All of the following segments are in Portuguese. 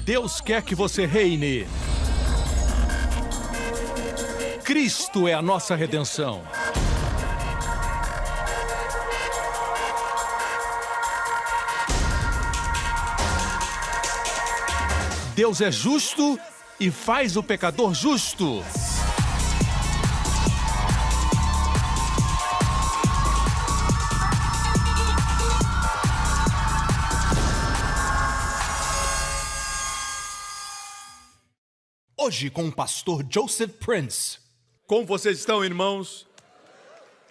Deus quer que você reine. Cristo é a nossa redenção. Deus é justo e faz o pecador justo. Hoje com o pastor Joseph Prince. Como vocês estão, irmãos?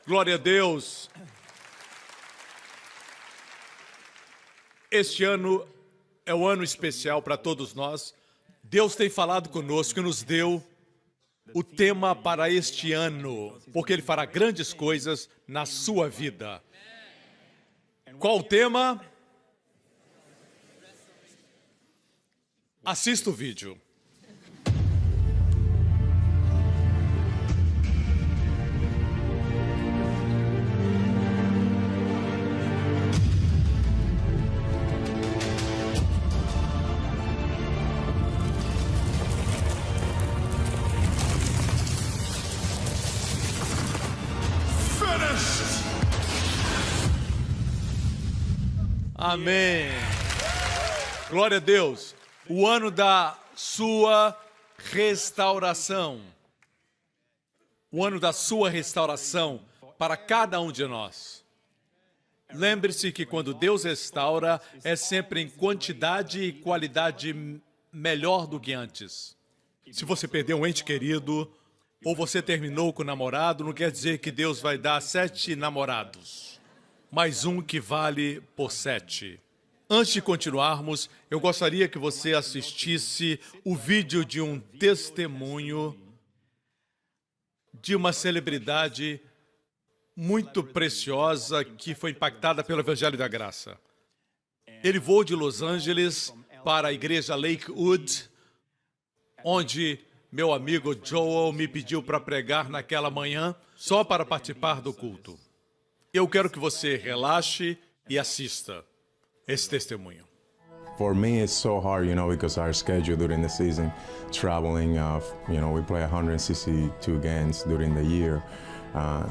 Glória a Deus. Este ano é um ano especial para todos nós. Deus tem falado conosco e nos deu o tema para este ano, porque Ele fará grandes coisas na sua vida. Qual o tema? Assista o vídeo. Amém. Glória a Deus. O ano da sua restauração. O ano da sua restauração para cada um de nós. Lembre-se que quando Deus restaura, é sempre em quantidade e qualidade melhor do que antes. Se você perdeu um ente querido, ou você terminou com o namorado, não quer dizer que Deus vai dar 7 namorados. Mais um que vale por 7. Antes de continuarmos, eu gostaria que você assistisse o vídeo de um testemunho de uma celebridade muito preciosa que foi impactada pelo Evangelho da Graça. Ele voou de Los Angeles para a igreja Lakewood, onde meu amigo Joel me pediu para pregar naquela manhã, só para participar do culto. Eu quero que você relaxe e assista esse testemunho. For me, it's so hard, because our schedule during the season, traveling, we play 162 games during the year.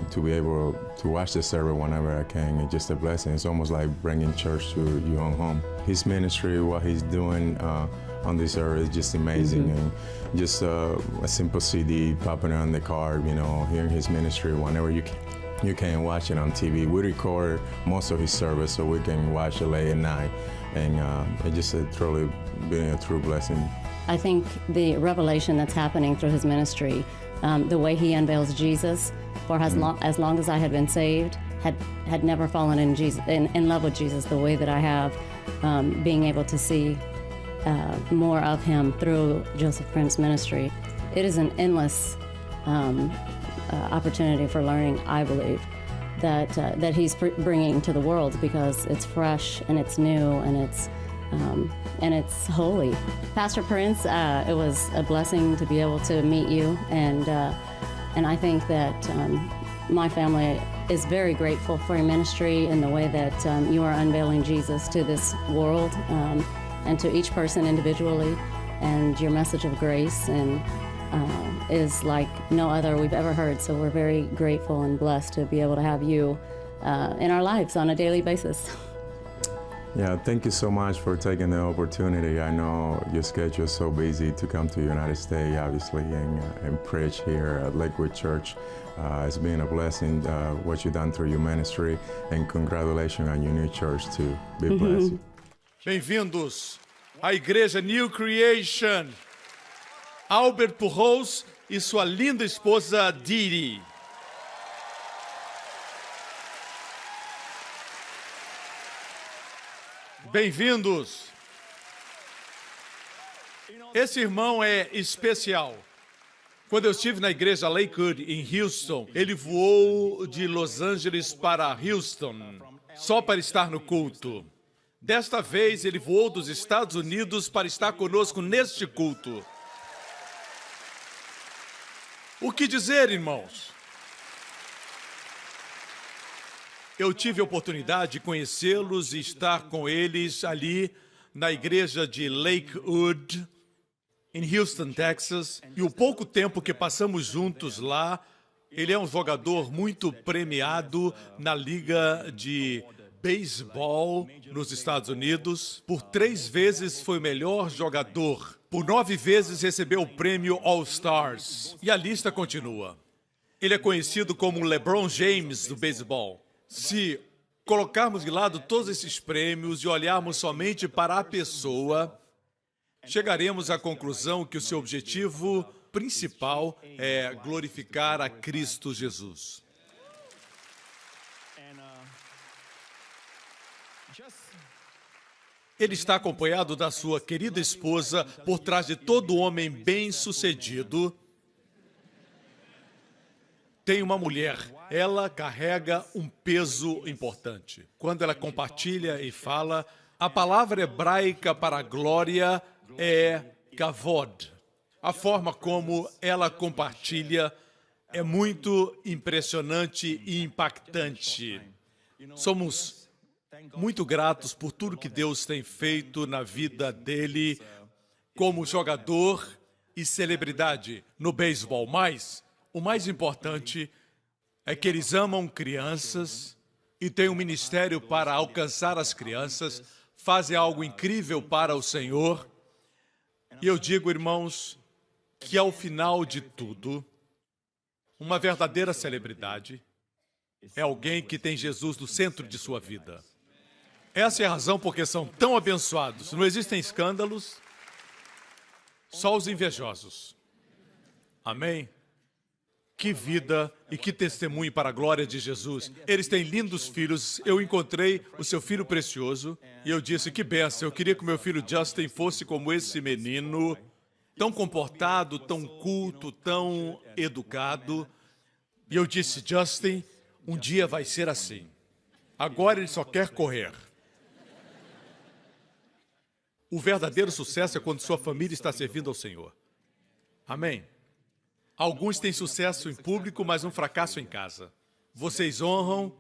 To be able to watch the service whenever I can, it's just a blessing. It's almost like bringing church to your own home. His ministry, what he's doing on this earth is just amazing. And just a simple CD popping on the car, hearing his ministry whenever you can. You can watch it on TV. We record most of his service so we can watch it late at night. And it just truly been a true blessing. I think the revelation that's happening through his ministry, the way he unveils Jesus, for as long as I had been saved, had never fallen in love with Jesus the way that I have, being able to see more of him through Joseph Prince ministry. It is an endless opportunity for learning, I believe, that he's bringing to the world, because it's fresh and it's new and it's holy. Pastor Prince, it was a blessing to be able to meet you, and I think that my family is very grateful for your ministry and the way that you are unveiling Jesus to this world and to each person individually, and your message of grace is like no other we've ever heard. So we're very grateful and blessed to be able to have you in our lives on a daily basis. Yeah, thank you so much for taking the opportunity. I know your schedule is so busy to come to the United States, obviously, and preach here at Lakewood Church. It's been a blessing what you've done through your ministry, and congratulations on your new church too. Be blessed. Bem-vindos à Igreja New Creation. Albert Pujols e sua linda esposa Didi. Bem-vindos. Esse irmão é especial. Quando eu estive na igreja Lakewood, em Houston, ele voou de Los Angeles para Houston, só para estar no culto. Desta vez, ele voou dos Estados Unidos para estar conosco neste culto. O que dizer, irmãos? Eu tive a oportunidade de conhecê-los e estar com eles ali na igreja de Lakewood, em Houston, Texas, e o pouco tempo que passamos juntos lá, ele é um jogador muito premiado na liga de beisebol nos Estados Unidos. Por 3 vezes foi o melhor jogador. Por 9 vezes recebeu o prêmio All-Stars. E a lista continua. Ele é conhecido como o LeBron James do beisebol. Se colocarmos de lado todos esses prêmios e olharmos somente para a pessoa, chegaremos à conclusão que o seu objetivo principal é glorificar a Cristo Jesus. Ele está acompanhado da sua querida esposa. Por trás de todo homem bem-sucedido tem uma mulher. Ela carrega um peso importante. Quando ela compartilha e fala, a palavra hebraica para glória é kavod. A forma como ela compartilha é muito impressionante e impactante. Somos muito gratos por tudo que Deus tem feito na vida dele como jogador e celebridade no beisebol. Mas o mais importante é que eles amam crianças e têm um ministério para alcançar as crianças, fazem algo incrível para o Senhor. E eu digo, irmãos, que ao final de tudo, uma verdadeira celebridade é alguém que tem Jesus no centro de sua vida. Essa é a razão porque são tão abençoados. Não existem escândalos, só os invejosos. Amém? Que vida e que testemunho para a glória de Jesus. Eles têm lindos filhos. Eu encontrei o seu filho precioso e eu disse, que bênção, eu queria que o meu filho Justin fosse como esse menino, tão comportado, tão culto, tão educado. E eu disse, Justin, um dia vai ser assim. Agora ele só quer correr. O verdadeiro sucesso é quando sua família está servindo ao Senhor. Amém? Alguns têm sucesso em público, mas um fracasso em casa. Vocês honram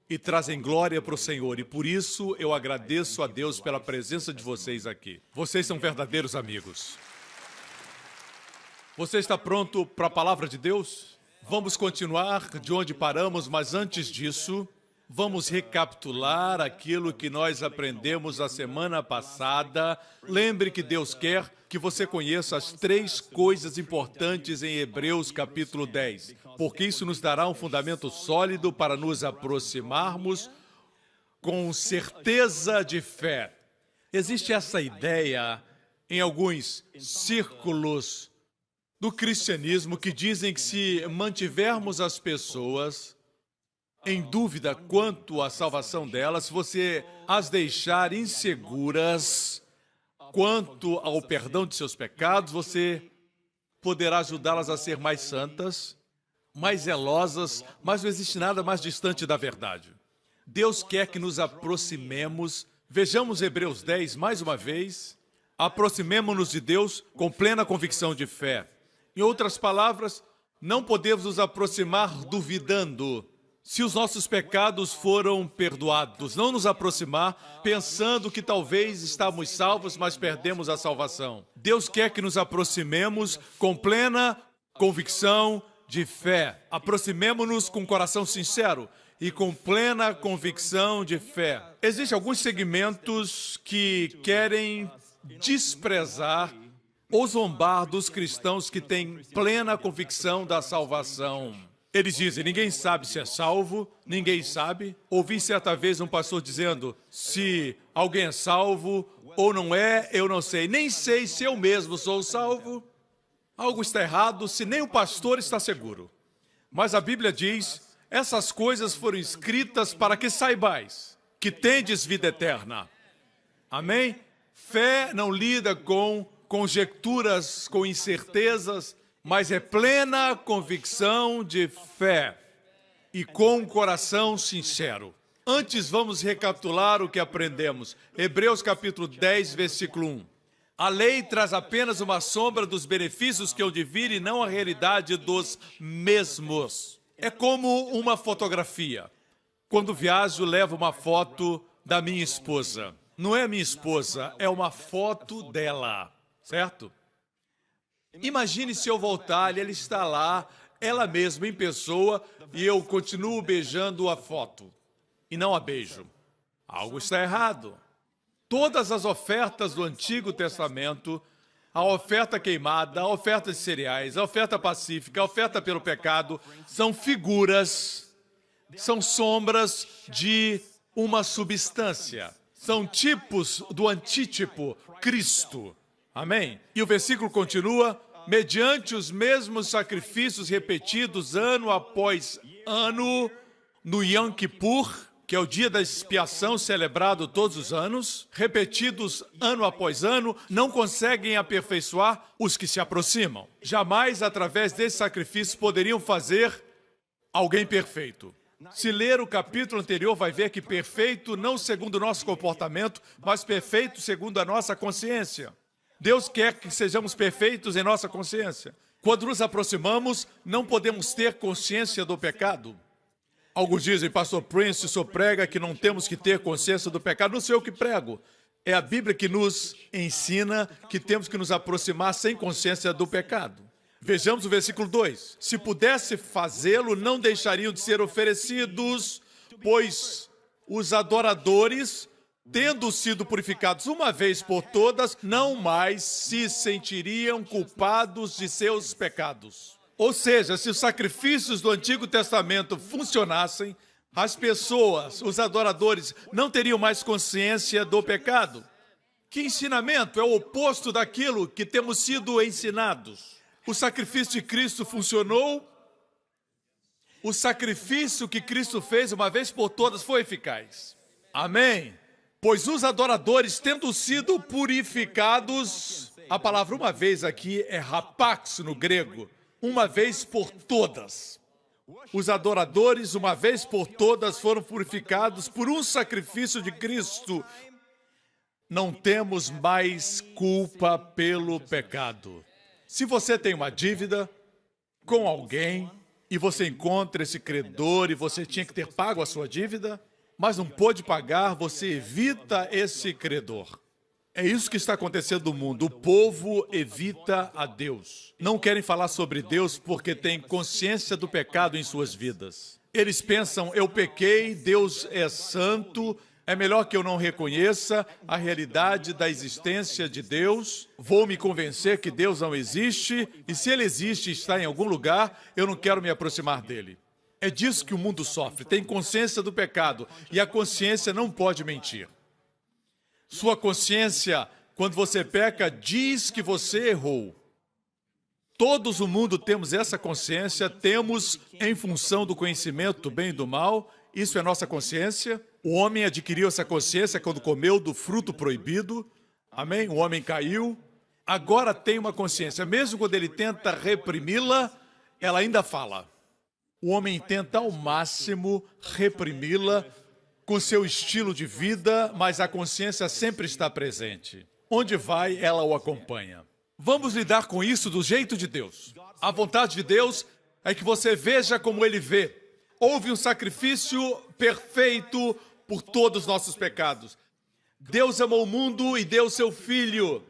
e trazem glória para o Senhor, e por isso eu agradeço a Deus pela presença de vocês aqui. Vocês são verdadeiros amigos. Você está pronto para a palavra de Deus? Vamos continuar de onde paramos, mas antes disso, vamos recapitular aquilo que nós aprendemos a semana passada. Lembre que Deus quer que você conheça as 3 coisas importantes em Hebreus capítulo 10, porque isso nos dará um fundamento sólido para nos aproximarmos com certeza de fé. Existe essa ideia em alguns círculos do cristianismo que dizem que se mantivermos as pessoas em dúvida quanto à salvação delas, se você as deixar inseguras quanto ao perdão de seus pecados, você poderá ajudá-las a ser mais santas, mais zelosas, mas não existe nada mais distante da verdade. Deus quer que nos aproximemos. Vejamos Hebreus 10 mais uma vez. Aproximemo-nos de Deus com plena convicção de fé. Em outras palavras, não podemos nos aproximar duvidando. Se os nossos pecados foram perdoados, não nos aproximar pensando que talvez estamos salvos, mas perdemos a salvação. Deus quer que nos aproximemos com plena convicção de fé. Aproximemo-nos com um coração sincero e com plena convicção de fé. Existem alguns segmentos que querem desprezar ou zombar dos cristãos que têm plena convicção da salvação. Eles dizem, ninguém sabe se é salvo, ninguém sabe. Ouvi certa vez um pastor dizendo, se alguém é salvo ou não é, eu não sei. Nem sei se eu mesmo sou salvo. Algo está errado se nem o pastor está seguro. Mas a Bíblia diz, essas coisas foram escritas para que saibais que tendes vida eterna. Amém? Fé não lida com conjecturas, com incertezas, mas é plena convicção de fé e com um coração sincero. Antes, vamos recapitular o que aprendemos. Hebreus capítulo 10, versículo 1. A lei traz apenas uma sombra dos benefícios que hão de vir e não a realidade dos mesmos. É como uma fotografia. Quando viajo, levo uma foto da minha esposa. Não é minha esposa, é uma foto dela, certo? Imagine se eu voltar e ela está lá, ela mesma em pessoa, e eu continuo beijando a foto e não a beijo. Algo está errado. Todas as ofertas do Antigo Testamento, a oferta queimada, a oferta de cereais, a oferta pacífica, a oferta pelo pecado, são figuras, são sombras de uma substância. São tipos do antítipo, Cristo. Amém? E o versículo continua, mediante os mesmos sacrifícios repetidos ano após ano, no Yom Kippur, que é o dia da expiação celebrado todos os anos, repetidos ano após ano, não conseguem aperfeiçoar os que se aproximam. Jamais, através desses sacrifícios, poderiam fazer alguém perfeito. Se ler o capítulo anterior, vai ver que perfeito não segundo o nosso comportamento, mas perfeito segundo a nossa consciência. Deus quer que sejamos perfeitos em nossa consciência. Quando nos aproximamos, não podemos ter consciência do pecado. Alguns dizem, pastor Prince, o senhor prega que não temos que ter consciência do pecado. Não sou eu que prego. É a Bíblia que nos ensina que temos que nos aproximar sem consciência do pecado. Vejamos o versículo 2. Se pudesse fazê-lo, não deixariam de ser oferecidos, pois os adoradores, tendo sido purificados uma vez por todas, não mais se sentiriam culpados de seus pecados. Ou seja, se os sacrifícios do Antigo Testamento funcionassem, as pessoas, os adoradores, não teriam mais consciência do pecado. Que ensinamento é o oposto daquilo que temos sido ensinados? O sacrifício de Cristo funcionou. O sacrifício que Cristo fez uma vez por todas foi eficaz. Amém? Pois os adoradores, tendo sido purificados, a palavra uma vez aqui é rapax no grego, uma vez por todas. Os adoradores, uma vez por todas, foram purificados por um sacrifício de Cristo. Não temos mais culpa pelo pecado. Se você tem uma dívida com alguém e você encontra esse credor e você tinha que ter pago a sua dívida, mas não pôde pagar, você evita esse credor. É isso que está acontecendo no mundo. O povo evita a Deus. Não querem falar sobre Deus porque têm consciência do pecado em suas vidas. Eles pensam, eu pequei, Deus é santo, é melhor que eu não reconheça a realidade da existência de Deus. Vou me convencer que Deus não existe, e se Ele existe e está em algum lugar, eu não quero me aproximar dele. É disso que o mundo sofre, tem consciência do pecado, e a consciência não pode mentir. Sua consciência, quando você peca, diz que você errou. Todos no mundo temos essa consciência, temos em função do conhecimento do bem e do mal, isso é nossa consciência. O homem adquiriu essa consciência quando comeu do fruto proibido, amém? O homem caiu, agora tem uma consciência, mesmo quando ele tenta reprimi-la, ela ainda fala. O homem tenta ao máximo reprimi-la, com seu estilo de vida, mas a consciência sempre está presente. Onde vai, ela o acompanha. Vamos lidar com isso do jeito de Deus. A vontade de Deus é que você veja como Ele vê. Houve um sacrifício perfeito por todos os nossos pecados. Deus amou o mundo e deu seu Filho.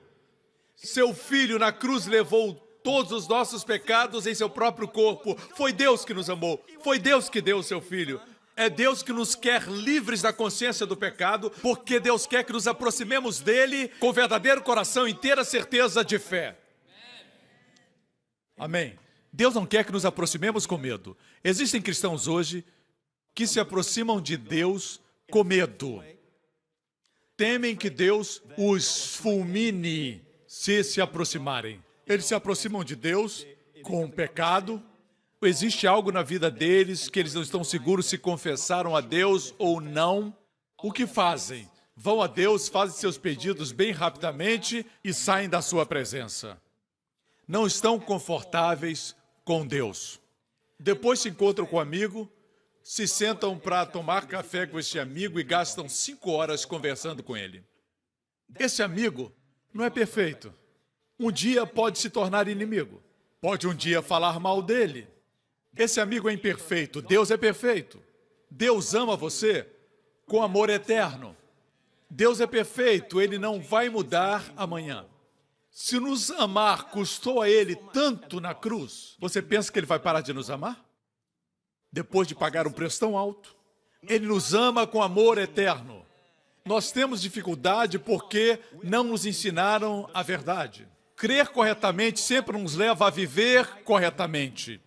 Seu Filho na cruz levou todos os nossos pecados em seu próprio corpo. Foi Deus que nos amou. Foi Deus que deu o seu Filho. É Deus que nos quer livres da consciência do pecado, porque Deus quer que nos aproximemos dele com verdadeiro coração e inteira certeza de fé. Amém. Deus não quer que nos aproximemos com medo. Existem cristãos hoje que se aproximam de Deus com medo. Temem que Deus os fulmine se aproximarem. Eles se aproximam de Deus com o pecado. Existe algo na vida deles que eles não estão seguros se confessaram a Deus ou não. O que fazem? Vão a Deus, fazem seus pedidos bem rapidamente e saem da sua presença. Não estão confortáveis com Deus. Depois se encontram com um amigo, se sentam para tomar café com este amigo e gastam 5 horas conversando com ele. Esse amigo não é perfeito. Um dia pode se tornar inimigo. Pode um dia falar mal dele. Esse amigo é imperfeito, Deus é perfeito. Deus ama você com amor eterno. Deus é perfeito, Ele não vai mudar amanhã. Se nos amar custou a Ele tanto na cruz, você pensa que Ele vai parar de nos amar? Depois de pagar um preço tão alto? Ele nos ama com amor eterno. Nós temos dificuldade porque não nos ensinaram a verdade. Crer corretamente sempre nos leva a viver corretamente.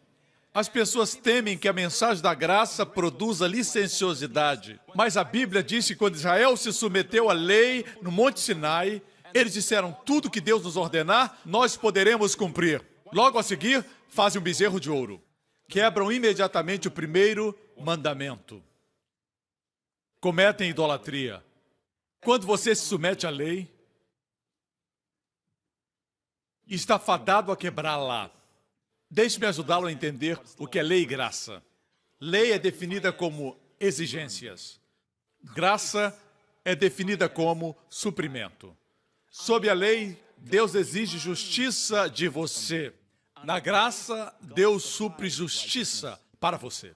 As pessoas temem que a mensagem da graça produza licenciosidade. Mas a Bíblia diz que quando Israel se submeteu à lei no Monte Sinai, eles disseram, tudo que Deus nos ordenar, nós poderemos cumprir. Logo a seguir, fazem um bezerro de ouro. Quebram imediatamente o primeiro mandamento. Cometem idolatria. Quando você se submete à lei, está fadado a quebrá-la. Deixe-me ajudá-lo a entender o que é lei e graça. Lei é definida como exigências. Graça é definida como suprimento. Sob a lei, Deus exige justiça de você. Na graça, Deus supre justiça para você.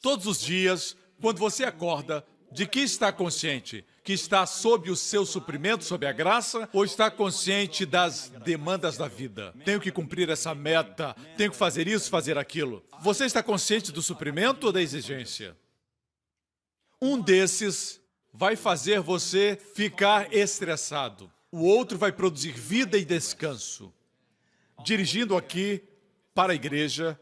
Todos os dias, quando você acorda, de que está consciente? Que está sob o seu suprimento, sob a graça, ou está consciente das demandas da vida? Tenho que cumprir essa meta, tenho que fazer isso, fazer aquilo. Você está consciente do suprimento ou da exigência? Um desses vai fazer você ficar estressado. O outro vai produzir vida e descanso. Dirigindo aqui para a igreja,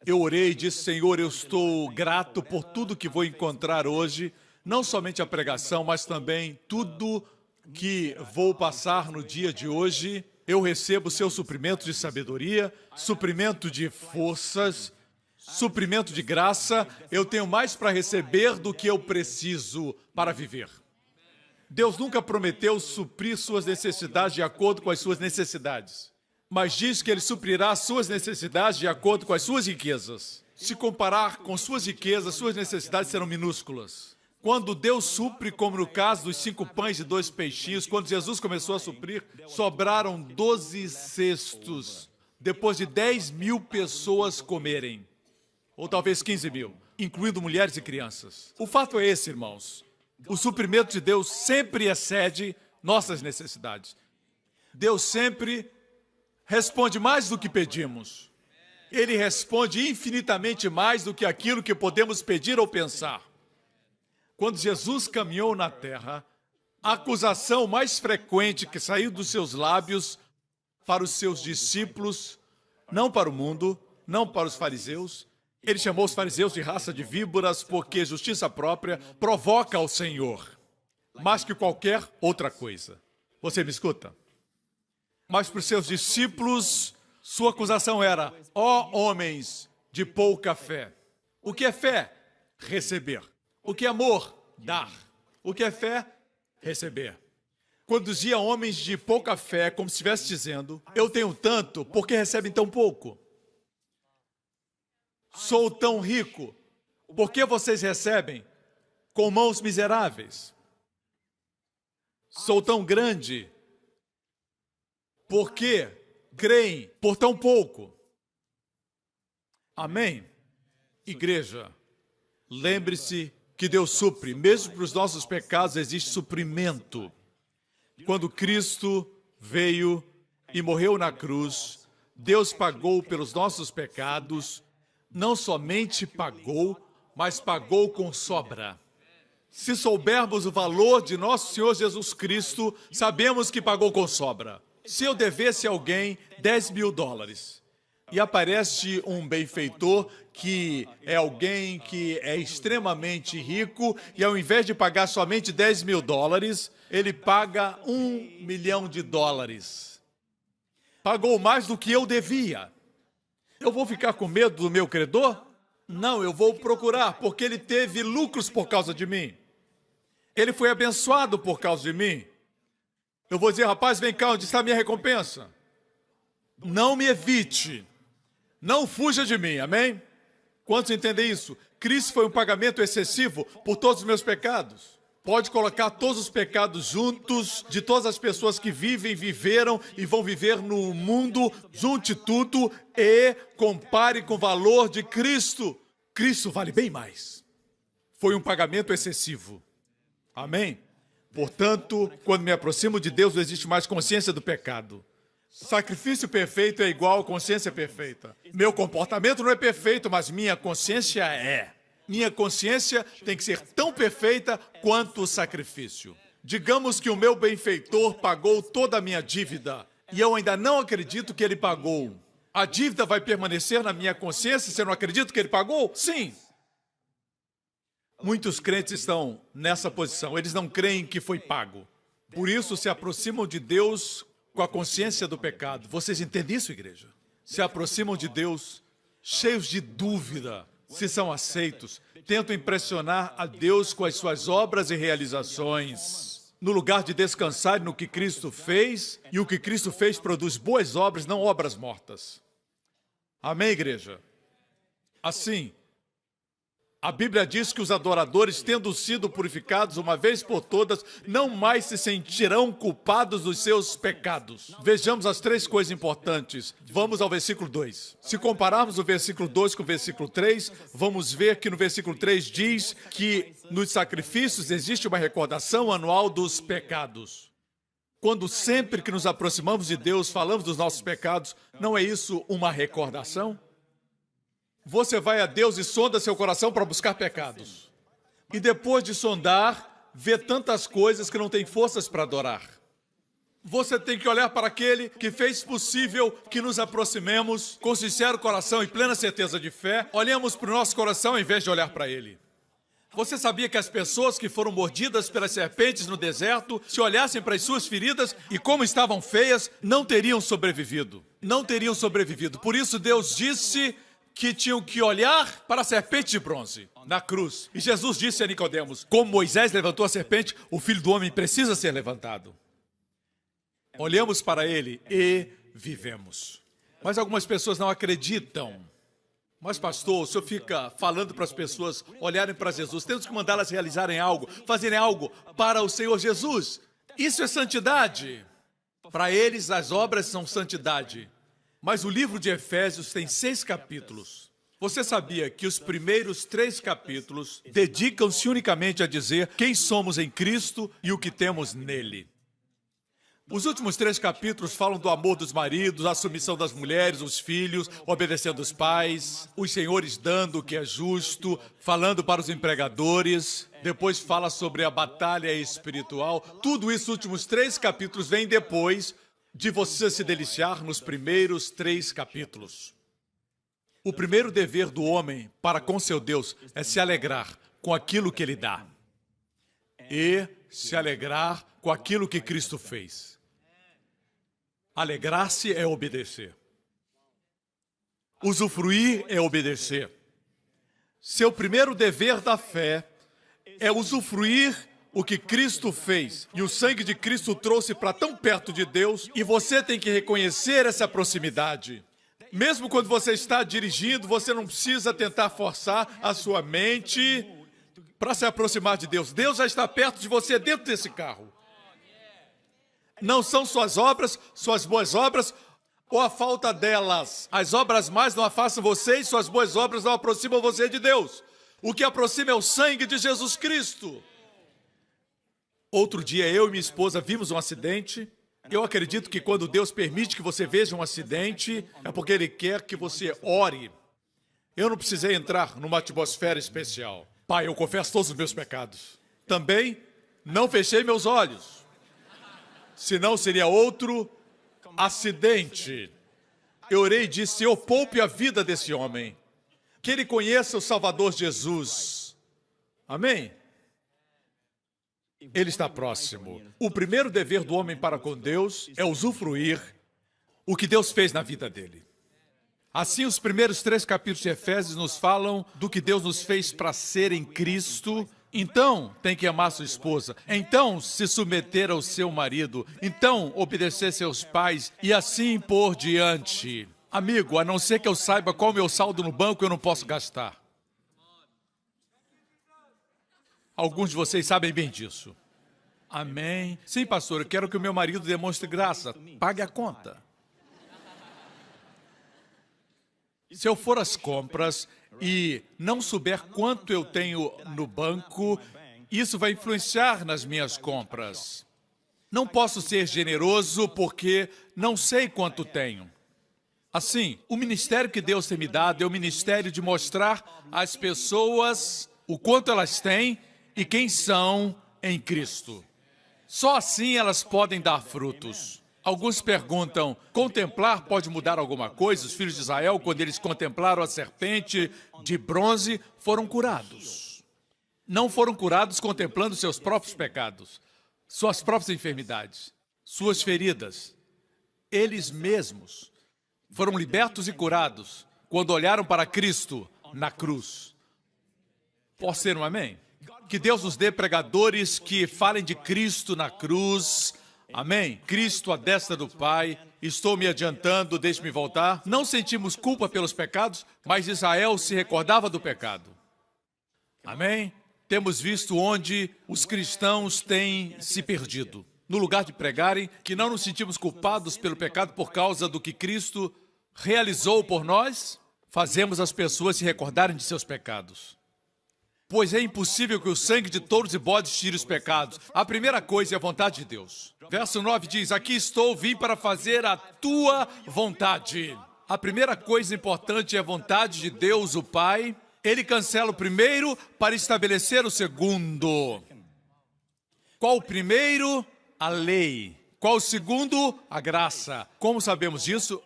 eu orei e disse, Senhor, eu estou grato por tudo que vou encontrar hoje, não somente a pregação, mas também tudo que vou passar no dia de hoje. Eu recebo seu suprimento de sabedoria, suprimento de forças, suprimento de graça. Eu tenho mais para receber do que eu preciso para viver. Deus nunca prometeu suprir suas necessidades de acordo com as suas necessidades, mas diz que Ele suprirá as suas necessidades de acordo com as suas riquezas. Se comparar com suas riquezas, suas necessidades serão minúsculas. Quando Deus supre, como no caso dos 5 pães e 2 peixinhos, quando Jesus começou a suprir, sobraram 12 cestos, depois de 10.000 pessoas comerem, ou talvez 15.000, incluindo mulheres e crianças. O fato é esse, irmãos. O suprimento de Deus sempre excede nossas necessidades. Deus sempre responde mais do que pedimos. Ele responde infinitamente mais do que aquilo que podemos pedir ou pensar. Quando Jesus caminhou na terra, a acusação mais frequente que saiu dos seus lábios para os seus discípulos, não para o mundo, não para os fariseus, ele chamou os fariseus de raça de víboras porque justiça própria provoca ao Senhor, mais que qualquer outra coisa. Você me escuta? Mas para os seus discípulos, sua acusação era, ó homens de pouca fé. O que é fé? Receber. O que é amor? Dar. O que é fé? Receber. Quando dizia homens de pouca fé, como se estivesse dizendo, eu tenho tanto, por que recebem tão pouco? Sou tão rico, por que vocês recebem com mãos miseráveis? Sou tão grande, por que creem por tão pouco? Amém? Igreja, lembre-se que Deus supre, mesmo para os nossos pecados existe suprimento. Quando Cristo veio e morreu na cruz, Deus pagou pelos nossos pecados, não somente pagou, mas pagou com sobra. Se soubermos o valor de nosso Senhor Jesus Cristo, sabemos que pagou com sobra. Se eu devesse a alguém $10.000, e aparece um benfeitor que é alguém que é extremamente rico e ao invés de pagar somente $10.000, ele paga $1 milhão. Pagou mais do que eu devia. Eu vou ficar com medo do meu credor? Não, eu vou procurar, porque ele teve lucros por causa de mim. Ele foi abençoado por causa de mim. Eu vou dizer, rapaz, vem cá, onde está a minha recompensa? Não me evite. Não fuja de mim, amém? Quantos entendem isso? Cristo foi um pagamento excessivo por todos os meus pecados. Pode colocar todos os pecados juntos, de todas as pessoas que vivem, viveram e vão viver no mundo, junte tudo e compare com o valor de Cristo. Cristo vale bem mais. Foi um pagamento excessivo. Amém? Portanto, quando me aproximo de Deus, não existe mais consciência do pecado. Sacrifício perfeito é igual a consciência perfeita. Meu comportamento não é perfeito, mas minha consciência é. Minha consciência tem que ser tão perfeita quanto o sacrifício. Digamos que o meu benfeitor pagou toda a minha dívida e eu ainda não acredito que ele pagou. A dívida vai permanecer na minha consciência se eu não acredito que ele pagou? Sim. Muitos crentes estão nessa posição. Eles não creem que foi pago. Por isso se aproximam de Deus com a consciência do pecado. Vocês entendem isso, igreja? Se aproximam de Deus cheios de dúvida se são aceitos. Tentam impressionar a Deus com as suas obras e realizações. No lugar de descansar no que Cristo fez, e o que Cristo fez produz boas obras, não obras mortas. Amém, igreja? Assim, a Bíblia diz que os adoradores, tendo sido purificados uma vez por todas, não mais se sentirão culpados dos seus pecados. Vejamos as três coisas importantes. Vamos ao versículo 2. Se compararmos o versículo 2 com o versículo 3, vamos ver que no versículo 3 diz que nos sacrifícios existe uma recordação anual dos pecados. Quando sempre que nos aproximamos de Deus, falamos dos nossos pecados, não é isso uma recordação? Você vai a Deus e sonda seu coração para buscar pecados. E depois de sondar, vê tantas coisas que não tem forças para adorar. Você tem que olhar para aquele que fez possível que nos aproximemos com sincero coração e plena certeza de fé. Olhemos para o nosso coração em vez de olhar para ele. Você sabia que as pessoas que foram mordidas pelas serpentes no deserto, se olhassem para as suas feridas e como estavam feias, não teriam sobrevivido. Não teriam sobrevivido. Por isso Deus disse que tinham que olhar para a serpente de bronze na cruz. E Jesus disse a Nicodemos: como Moisés levantou a serpente, o Filho do Homem precisa ser levantado. Olhamos para ele e vivemos. Mas algumas pessoas não acreditam. Mas, pastor, o senhor fica falando para as pessoas olharem para Jesus. Temos que mandá-las realizarem algo, fazerem algo para o Senhor Jesus. Isso é santidade. Para eles, as obras são santidade. Mas o livro de Efésios tem 6 capítulos. Você sabia que os primeiros 3 capítulos dedicam-se unicamente a dizer quem somos em Cristo e o que temos nele? Os últimos 3 capítulos falam do amor dos maridos, a submissão das mulheres, os filhos, obedecendo os pais, os senhores dando o que é justo, falando para os empregadores. Depois fala sobre a batalha espiritual. Tudo isso, os últimos 3 capítulos, vem depois de você se deliciar nos primeiros 3 capítulos. O primeiro dever do homem para com seu Deus é se alegrar com aquilo que ele dá e se alegrar com aquilo que Cristo fez. Alegrar-se é obedecer. Usufruir é obedecer. Seu primeiro dever da fé é usufruir o que Cristo fez, e o sangue de Cristo trouxe para tão perto de Deus, e você tem que reconhecer essa proximidade. Mesmo quando você está dirigindo, você não precisa tentar forçar a sua mente para se aproximar de Deus. Deus já está perto de você dentro desse carro. Não são suas obras, suas boas obras, ou a falta delas. As obras mais não afastam você e suas boas obras não aproximam você de Deus. O que aproxima é o sangue de Jesus Cristo. Outro dia, eu e minha esposa vimos um acidente. Eu acredito que quando Deus permite que você veja um acidente, é porque Ele quer que você ore. Eu não precisei entrar numa atmosfera especial. Pai, eu confesso todos os meus pecados. Também não fechei meus olhos. Senão seria outro acidente. Eu orei e disse: Senhor, poupe a vida desse homem. Que ele conheça o Salvador Jesus. Amém? Ele está próximo. O primeiro dever do homem para com Deus é usufruir o que Deus fez na vida dele. Assim, os primeiros 3 capítulos de Efésios nos falam do que Deus nos fez para ser em Cristo. Então, tem que amar sua esposa. Então, se submeter ao seu marido. Então, obedecer seus pais e assim por diante. Amigo, a não ser que eu saiba qual é o meu saldo no banco, eu não posso gastar. Alguns de vocês sabem bem disso. Amém. Sim, pastor, eu quero que o meu marido demonstre graça. Pague a conta. Se eu for às compras e não souber quanto eu tenho no banco, Isso vai influenciar nas minhas compras. Não posso ser generoso porque não sei quanto tenho. Assim, o ministério que Deus tem me dado é o ministério de mostrar às pessoas o quanto elas têm e quem são em Cristo. Só assim elas podem dar frutos. Alguns perguntam, contemplar pode mudar alguma coisa? Os filhos de Israel, quando eles contemplaram a serpente de bronze, foram curados. Não foram curados contemplando seus próprios pecados, suas próprias enfermidades, suas feridas. Eles mesmos foram libertos e curados quando olharam para Cristo na cruz. Pode ser um amém? Que Deus nos dê pregadores que falem de Cristo na cruz. Amém? Cristo à destra do Pai. Estou me adiantando, deixe-me voltar. Não sentimos culpa pelos pecados, mas Israel se recordava do pecado. Amém? Temos visto onde os cristãos têm se perdido. No lugar de pregarem que não nos sentimos culpados pelo pecado por causa do que Cristo realizou por nós, fazemos as pessoas se recordarem de seus pecados. Pois é impossível que o sangue de touros e bodes tire os pecados. A primeira coisa é a vontade de Deus. Verso 9 diz, aqui estou, vim para fazer a tua vontade. A primeira coisa importante é a vontade de Deus, o Pai. Ele cancela o primeiro para estabelecer o segundo. Qual o primeiro? A lei. Qual o segundo? A graça. Como sabemos disso?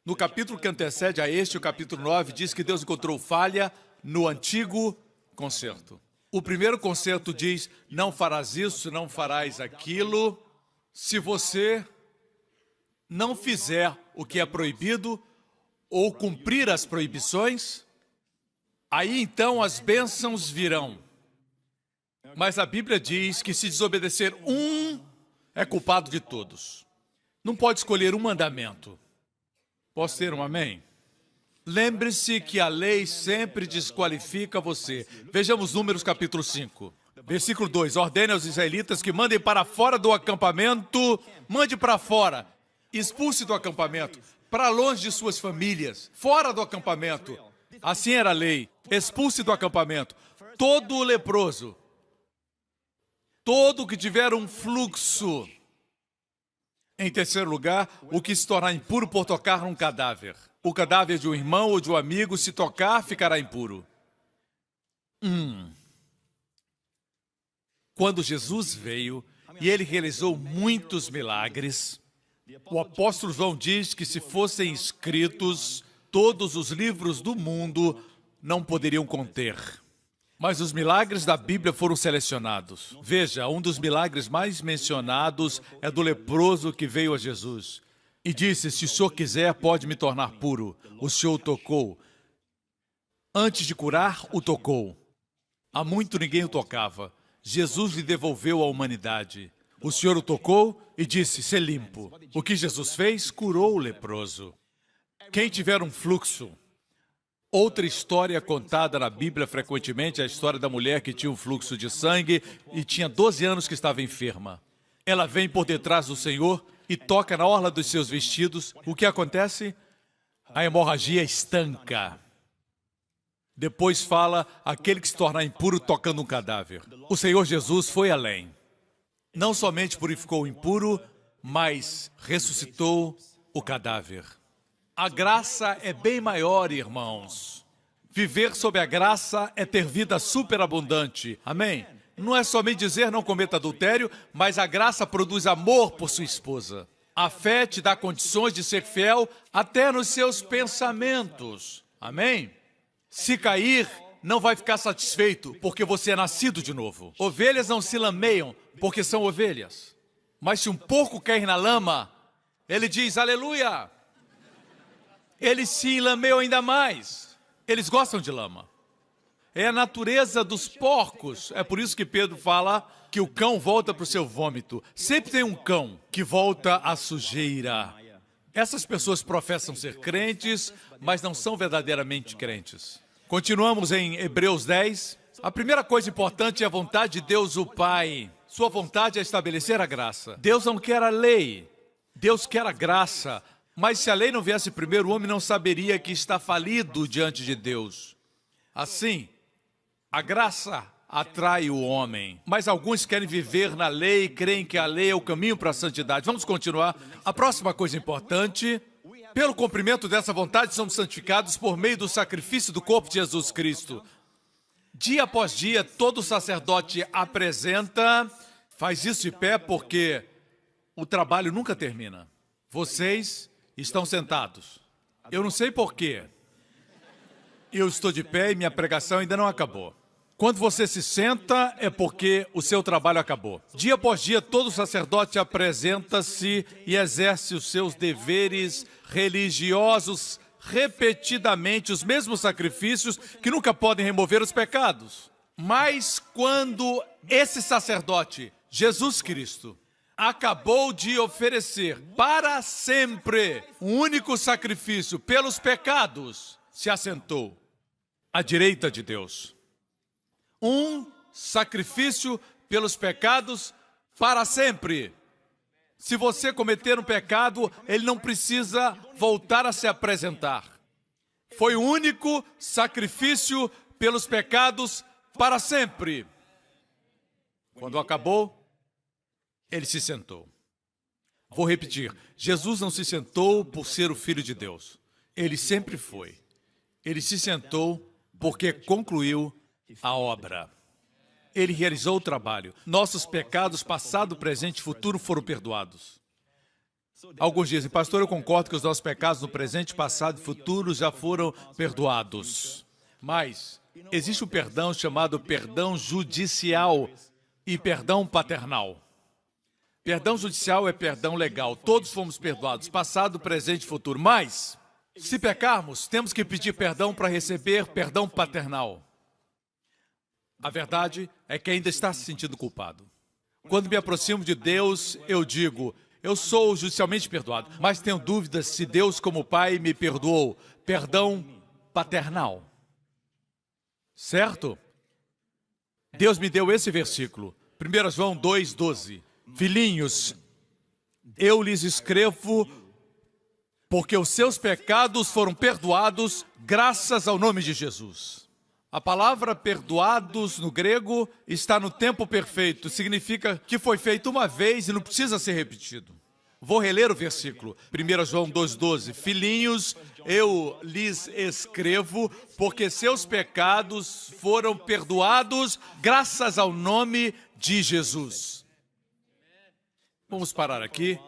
No capítulo que antecede a este, o capítulo 9, diz que Deus encontrou falha no antigo concerto. O primeiro concerto diz, não farás isso, não farás aquilo. Se você não fizer o que é proibido ou cumprir as proibições, aí então as bênçãos virão. Mas a Bíblia diz que se desobedecer um, é culpado de todos. Não pode escolher um mandamento. Posso ter um amém? Lembre-se que a lei sempre desqualifica você. Vejamos Números capítulo 5. Versículo 2. Ordene aos israelitas que mandem para fora do acampamento. Mande para fora. Expulse do acampamento. Para longe de suas famílias. Fora do acampamento. Assim era a lei. Expulse do acampamento todo o leproso. Todo que tiver um fluxo. Em terceiro lugar, o que se tornar impuro por tocar num cadáver. O cadáver de um irmão ou de um amigo, se tocar, ficará impuro. Quando Jesus veio e ele realizou muitos milagres, o apóstolo João diz que se fossem escritos, todos os livros do mundo não poderiam conter. Mas os milagres da Bíblia foram selecionados. Veja, um dos milagres mais mencionados é do leproso que veio a Jesus e disse, se o senhor quiser, pode me tornar puro. O senhor o tocou. Antes de curar, o tocou. Há muito ninguém o tocava. Jesus lhe devolveu a humanidade. O senhor o tocou e disse, ser limpo. O que Jesus fez? Curou o leproso. Quem tiver um fluxo. Outra história contada na Bíblia frequentemente é a história da mulher que tinha um fluxo de sangue e tinha 12 anos que estava enferma. Ela vem por detrás do Senhor e toca na orla dos seus vestidos. O que acontece? A hemorragia estanca. Depois fala, aquele que se tornar impuro tocando um cadáver. O Senhor Jesus foi além. Não somente purificou o impuro, mas ressuscitou o cadáver. A graça é bem maior, irmãos. Viver sob a graça é ter vida superabundante. Amém? Não é somente dizer não cometa adultério, mas a graça produz amor por sua esposa. A fé te dá condições de ser fiel até nos seus pensamentos. Amém? Se cair, não vai ficar satisfeito, porque você é nascido de novo. Ovelhas não se lameiam, porque são ovelhas. Mas se um porco cair na lama, ele diz, aleluia! Eles se lameiam ainda mais. Eles gostam de lama. É a natureza dos porcos. É por isso que Pedro fala que o cão volta para o seu vômito. Sempre tem um cão que volta à sujeira. Essas pessoas professam ser crentes, mas não são verdadeiramente crentes. Continuamos em Hebreus 10. A primeira coisa importante é a vontade de Deus, o Pai. Sua vontade é estabelecer a graça. Deus não quer a lei. Deus quer a graça. Mas se a lei não viesse primeiro, o homem não saberia que está falido diante de Deus. Assim, a graça atrai o homem. Mas alguns querem viver na lei e creem que a lei é o caminho para a santidade. Vamos continuar. A próxima coisa importante: pelo cumprimento dessa vontade, somos santificados por meio do sacrifício do corpo de Jesus Cristo. Dia após dia, todo sacerdote apresenta, faz isso de pé porque o trabalho nunca termina. Vocês estão sentados. Eu não sei por quê. Eu estou de pé e minha pregação ainda não acabou. Quando você se senta, é porque o seu trabalho acabou. Dia após dia, todo sacerdote apresenta-se e exerce os seus deveres religiosos repetidamente, os mesmos sacrifícios que nunca podem remover os pecados. Mas quando esse sacerdote, Jesus Cristo, acabou de oferecer para sempre um único sacrifício pelos pecados, se assentou à direita de Deus. Um sacrifício pelos pecados para sempre. Se você cometer um pecado, ele não precisa voltar a se apresentar. Foi o único sacrifício pelos pecados para sempre. Quando acabou, ele se sentou. Vou repetir, Jesus não se sentou por ser o Filho de Deus. Ele sempre foi. Ele se sentou porque concluiu a obra. Ele realizou o trabalho. Nossos pecados, passado, presente e futuro, foram perdoados. Alguns dizem, pastor, eu concordo que os nossos pecados no presente, passado e futuro já foram perdoados. Mas existe um perdão chamado perdão judicial e perdão paternal. Perdão judicial é perdão legal. Todos fomos perdoados, passado, presente e futuro. Mas, se pecarmos, temos que pedir perdão para receber perdão paternal. A verdade é que ainda está se sentindo culpado. Quando me aproximo de Deus, eu digo, eu sou judicialmente perdoado, mas tenho dúvidas se Deus, como Pai, me perdoou. Perdão paternal. Certo? Deus me deu esse versículo, 1 João 2,12. Filhinhos, eu lhes escrevo porque os seus pecados foram perdoados graças ao nome de Jesus. A palavra perdoados no grego está no tempo perfeito. Significa que foi feito uma vez e não precisa ser repetido. Vou reler o versículo. 1 João 2,12. Filhinhos, eu lhes escrevo porque seus pecados foram perdoados graças ao nome de Jesus. Vamos parar aqui.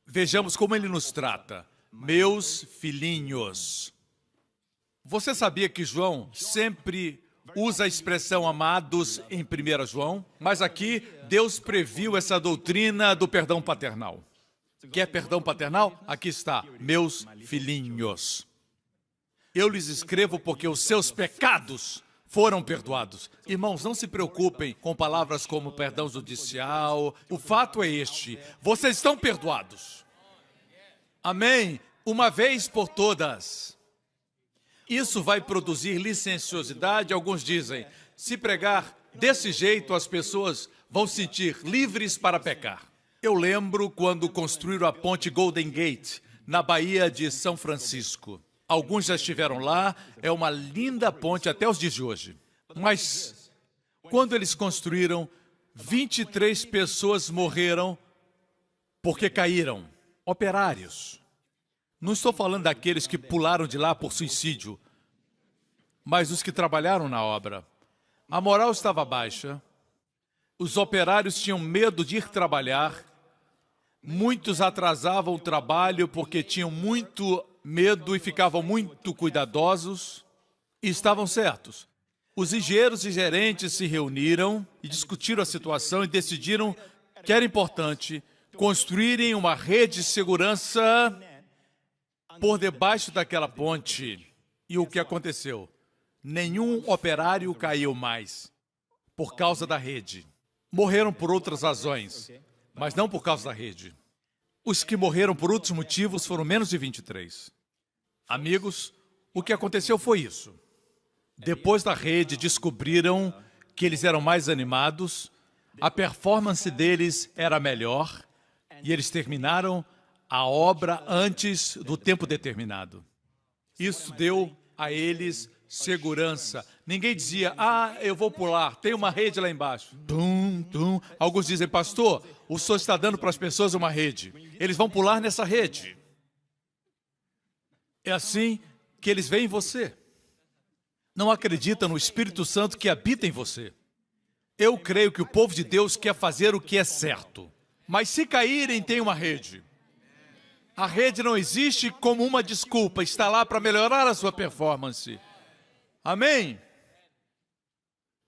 Vejamos como ele nos trata. Meus filhinhos. Você sabia que João sempre usa a expressão amados em 1 João? Mas aqui, Deus previu essa doutrina do perdão paternal. Quer perdão paternal? Aqui está, meus filhinhos. Eu lhes escrevo porque os seus pecados foram perdoados. Irmãos, não se preocupem com palavras como perdão judicial. O fato é este, vocês estão perdoados. Amém? Uma vez por todas. Isso vai produzir licenciosidade. Alguns dizem, se pregar desse jeito, as pessoas vão se sentir livres para pecar. Eu lembro quando construíram a ponte Golden Gate, na Baía de São Francisco. Alguns já estiveram lá, é uma linda ponte até os dias de hoje. Mas, quando eles construíram, 23 pessoas morreram porque caíram. Operários. Não estou falando daqueles que pularam de lá por suicídio, mas os que trabalharam na obra. A moral estava baixa, os operários tinham medo de ir trabalhar, muitos atrasavam o trabalho porque tinham muito medo e ficavam muito cuidadosos, e estavam certos. Os engenheiros e gerentes se reuniram e discutiram a situação e decidiram que era importante construírem uma rede de segurança por debaixo daquela ponte. E o que aconteceu? Nenhum operário caiu mais por causa da rede. Morreram por outras razões, mas não por causa da rede. Os que morreram por outros motivos foram menos de 23. Amigos, o que aconteceu foi isso. Depois da rede, descobriram que eles eram mais animados, a performance deles era melhor e eles terminaram a obra antes do tempo determinado. Isso deu a eles segurança. Ninguém dizia, eu vou pular, tem uma rede lá embaixo. Tum, tum. Alguns dizem, pastor, o senhor está dando para as pessoas uma rede. Eles vão pular nessa rede. É assim que eles veem você. Não acreditam no Espírito Santo que habita em você. Eu creio que o povo de Deus quer fazer o que é certo. Mas se caírem, tem uma rede. A rede não existe como uma desculpa, está lá para melhorar a sua performance. Amém?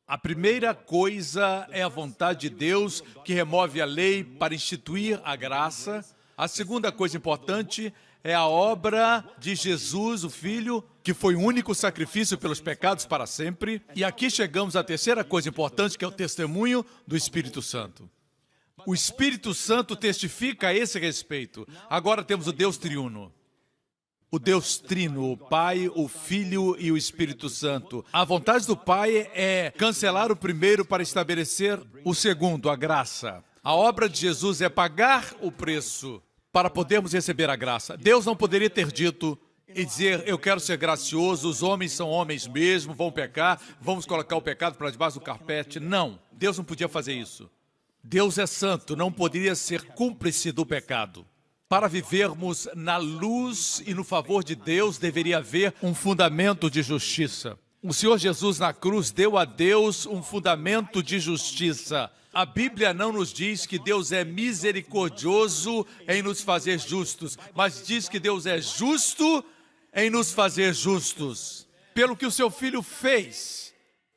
A primeira coisa é a vontade de Deus que remove a lei para instituir a graça. A segunda coisa importante é a obra de Jesus, o Filho, que foi o único sacrifício pelos pecados para sempre. E aqui chegamos à terceira coisa importante, que é o testemunho do Espírito Santo. O Espírito Santo testifica a esse respeito. Agora temos o Deus triuno. O Deus trino, o Pai, o Filho e o Espírito Santo. A vontade do Pai é cancelar o primeiro para estabelecer o segundo, a graça. A obra de Jesus é pagar o preço para podermos receber a graça. Deus não poderia ter dito e dizer, eu quero ser gracioso, os homens são homens mesmo, vão pecar, vamos colocar o pecado para debaixo do carpete. Não, Deus não podia fazer isso. Deus é santo, não poderia ser cúmplice do pecado. Para vivermos na luz e no favor de Deus, deveria haver um fundamento de justiça. O Senhor Jesus na cruz deu a Deus um fundamento de justiça. A Bíblia não nos diz que Deus é misericordioso em nos fazer justos, mas diz que Deus é justo em nos fazer justos. Pelo que o seu Filho fez,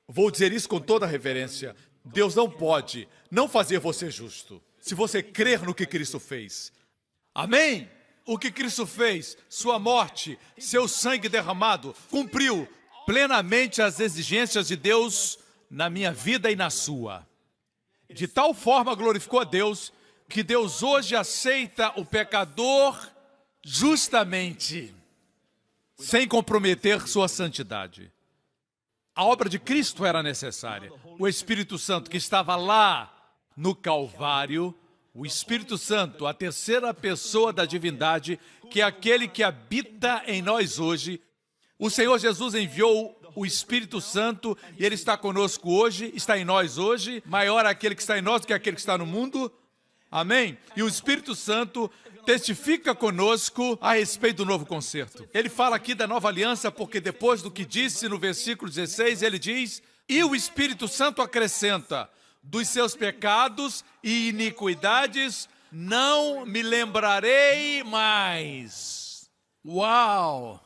vou dizer isso com toda a reverência, Deus não pode não fazer você justo, se você crer no que Cristo fez. Amém? O que Cristo fez, sua morte, seu sangue derramado, cumpriu plenamente as exigências de Deus na minha vida e na sua. De tal forma glorificou a Deus, que Deus hoje aceita o pecador justamente, sem comprometer sua santidade. A obra de Cristo era necessária. O Espírito Santo que estava lá no Calvário, o Espírito Santo, a terceira pessoa da divindade, que é aquele que habita em nós hoje. O Senhor Jesus enviou o Espírito Santo e Ele está conosco hoje, está em nós hoje. Maior é aquele que está em nós do que aquele que está no mundo. Amém? E o Espírito Santo testifica conosco a respeito do novo concerto. Ele fala aqui da nova aliança porque depois do que disse no versículo 16, ele diz, e o Espírito Santo acrescenta, dos seus pecados e iniquidades não me lembrarei mais. Uau!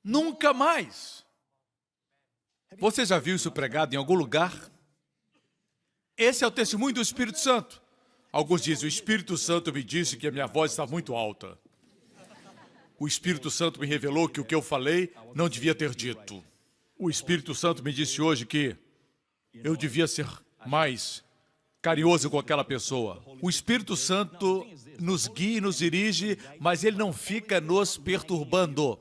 Nunca mais. Você já viu isso pregado em algum lugar? Esse é o testemunho do Espírito Santo. Alguns dizem, o Espírito Santo me disse que a minha voz está muito alta. O Espírito Santo me revelou que o que eu falei não devia ter dito. O Espírito Santo me disse hoje que eu devia ser mais carinhoso com aquela pessoa. O Espírito Santo nos guia e nos dirige, mas ele não fica nos perturbando.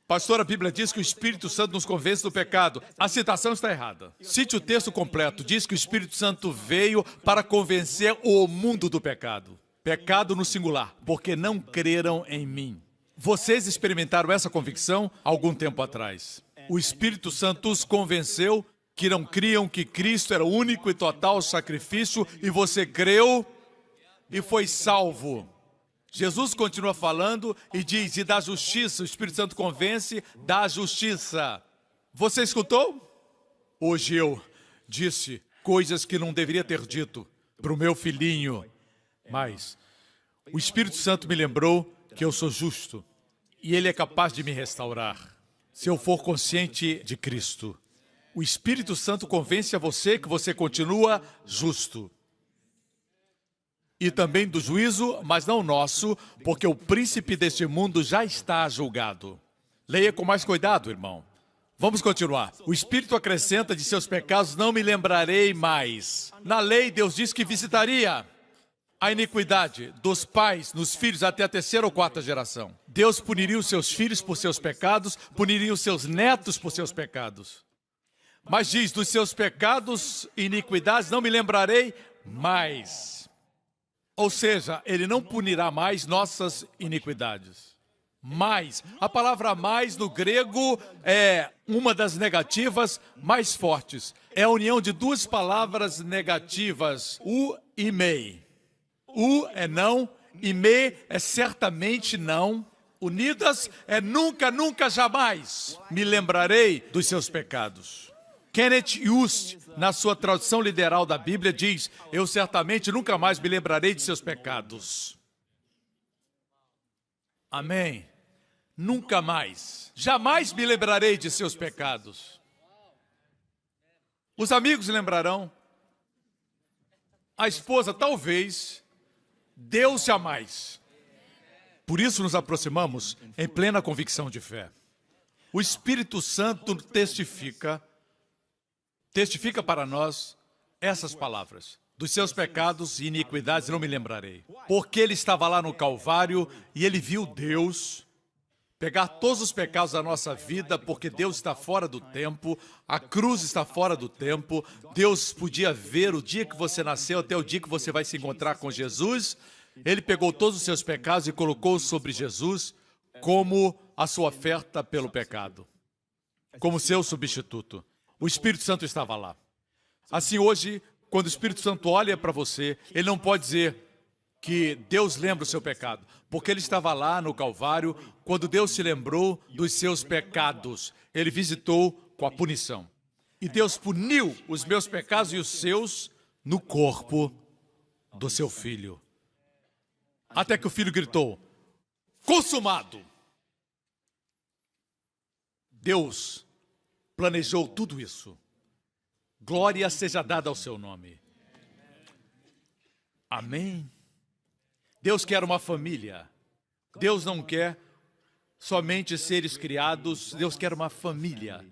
Pastor, a Bíblia diz que o Espírito Santo nos convence do pecado. A citação está errada. Cite o texto completo. Diz que o Espírito Santo veio para convencer o mundo do pecado. Pecado no singular, porque não creram em mim. Vocês experimentaram essa convicção algum tempo atrás. O Espírito Santo os convenceu que não criam que Cristo era o único e total sacrifício e você creu e foi salvo. Jesus continua falando e diz, e da justiça, o Espírito Santo convence da justiça. Você escutou? Hoje eu disse coisas que não deveria ter dito para o meu filhinho, mas o Espírito Santo me lembrou que eu sou justo e Ele é capaz de me restaurar, se eu for consciente de Cristo. O Espírito Santo convence a você que você continua justo. E também do juízo, mas não nosso, porque o príncipe deste mundo já está julgado. Leia com mais cuidado, irmão. Vamos continuar. O Espírito acrescenta, de seus pecados não me lembrarei mais. Na lei, Deus diz que visitaria a iniquidade dos pais nos filhos até a terceira ou quarta geração. Deus puniria os seus filhos por seus pecados, puniria os seus netos por seus pecados. Mas diz, dos seus pecados e iniquidades não me lembrarei mais. Ou seja, Ele não punirá mais nossas iniquidades. Mais. A palavra mais no grego é uma das negativas mais fortes. É a união de duas palavras negativas, u e mei. U é não, e me é certamente não. Unidas é nunca, nunca, jamais me lembrarei dos seus pecados. Kenneth Hust, na sua tradução literal da Bíblia, diz: eu certamente nunca mais me lembrarei de seus pecados. Amém. Nunca mais. Jamais me lembrarei de seus pecados. Os amigos lembrarão. A esposa, talvez. Deus jamais. Por isso nos aproximamos em plena convicção de fé. O Espírito Santo testifica para nós essas palavras: dos seus pecados e iniquidades não me lembrarei. Porque ele estava lá no Calvário e ele viu Deus pegar todos os pecados da nossa vida, porque Deus está fora do tempo, a cruz está fora do tempo. Deus podia ver o dia que você nasceu até o dia que você vai se encontrar com Jesus. Ele pegou todos os seus pecados e colocou sobre Jesus como a sua oferta pelo pecado, como seu substituto. O Espírito Santo estava lá. Assim, hoje, quando o Espírito Santo olha para você, ele não pode dizer que Deus lembra o seu pecado, porque ele estava lá no Calvário quando Deus se lembrou dos seus pecados. Ele visitou com a punição. E Deus puniu os meus pecados e os seus no corpo do seu Filho. Até que o Filho gritou: consumado! Deus planejou tudo isso. Glória seja dada ao seu nome. Amém. Deus quer uma família. Deus não quer somente seres criados. Deus quer uma família.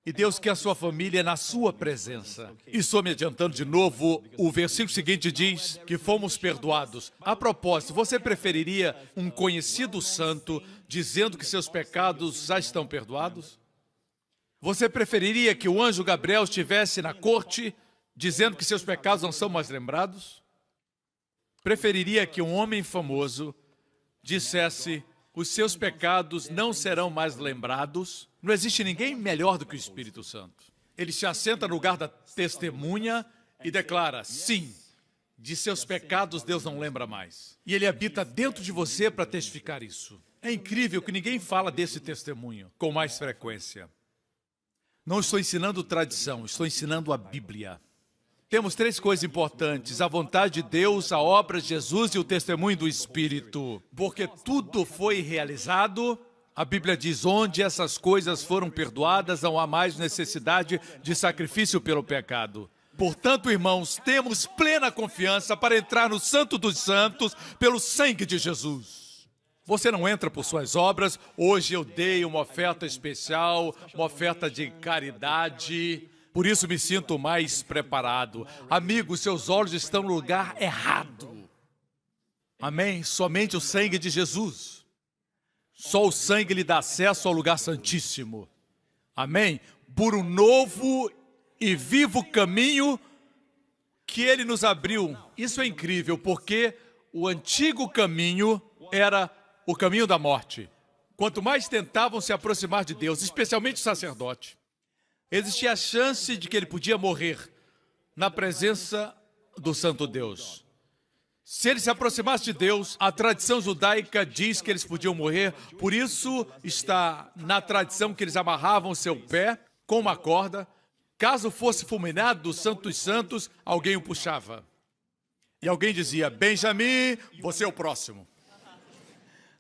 E Deus quer a sua família na sua presença. E estou me adiantando de novo. O versículo seguinte diz que fomos perdoados. A propósito, você preferiria um conhecido santo dizendo que seus pecados já estão perdoados? Você preferiria que o anjo Gabriel estivesse na corte dizendo que seus pecados não são mais lembrados? Preferiria que um homem famoso dissesse: os seus pecados não serão mais lembrados? Não existe ninguém melhor do que o Espírito Santo. Ele se assenta no lugar da testemunha e declara: sim, de seus pecados Deus não lembra mais. E ele habita dentro de você para testificar isso. É incrível que ninguém fala desse testemunho com mais frequência. Não estou ensinando tradição, estou ensinando a Bíblia. Temos três coisas importantes: a vontade de Deus, a obra de Jesus e o testemunho do Espírito. Porque tudo foi realizado, a Bíblia diz, onde essas coisas foram perdoadas, não há mais necessidade de sacrifício pelo pecado. Portanto, irmãos, temos plena confiança para entrar no Santo dos Santos pelo sangue de Jesus. Você não entra por suas obras. Hoje eu dei uma oferta especial, uma oferta de caridade. Por isso me sinto mais preparado. Amigo, seus olhos estão no lugar errado. Amém? Somente o sangue de Jesus. Só o sangue lhe dá acesso ao lugar santíssimo. Amém? Por um novo e vivo caminho que ele nos abriu. Isso é incrível, porque o antigo caminho era o caminho da morte. Quanto mais tentavam se aproximar de Deus, especialmente o sacerdote, existia a chance de que ele podia morrer na presença do Santo Deus. Se ele se aproximasse de Deus, a tradição judaica diz que eles podiam morrer. Por isso está na tradição que eles amarravam seu pé com uma corda. Caso fosse fulminado do Santo dos Santos, alguém o puxava. E alguém dizia: Benjamim, você é o próximo.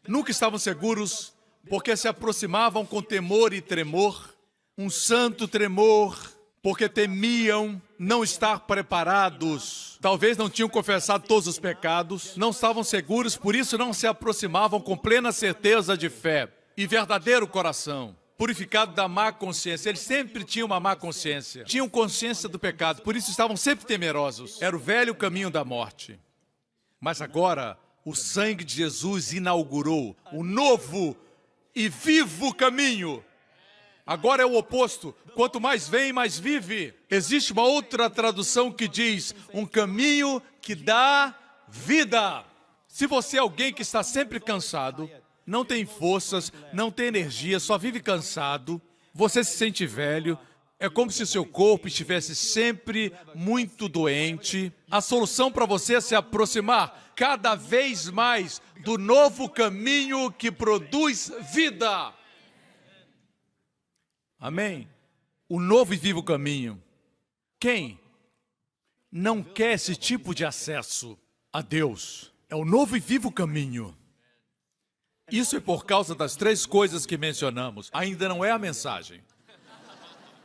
Nunca estavam seguros, porque se aproximavam com temor e tremor. Um santo tremor, porque temiam não estar preparados. Talvez não tinham confessado todos os pecados, não estavam seguros, por isso não se aproximavam com plena certeza de fé e verdadeiro coração, purificado da má consciência. Eles sempre tinham uma má consciência, tinham consciência do pecado, por isso estavam sempre temerosos. Era o velho caminho da morte. Mas agora, o sangue de Jesus inaugurou o novo e vivo caminho. Agora é o oposto. Quanto mais vem, mais vive. Existe uma outra tradução que diz: um caminho que dá vida. Se você é alguém que está sempre cansado, não tem forças, não tem energia, só vive cansado, você se sente velho, é como se o seu corpo estivesse sempre muito doente. A solução para você é se aproximar cada vez mais do novo caminho que produz vida. Amém? O novo e vivo caminho. Quem não quer esse tipo de acesso a Deus? É o novo e vivo caminho. Isso é por causa das 3 coisas que mencionamos. Ainda não é a mensagem.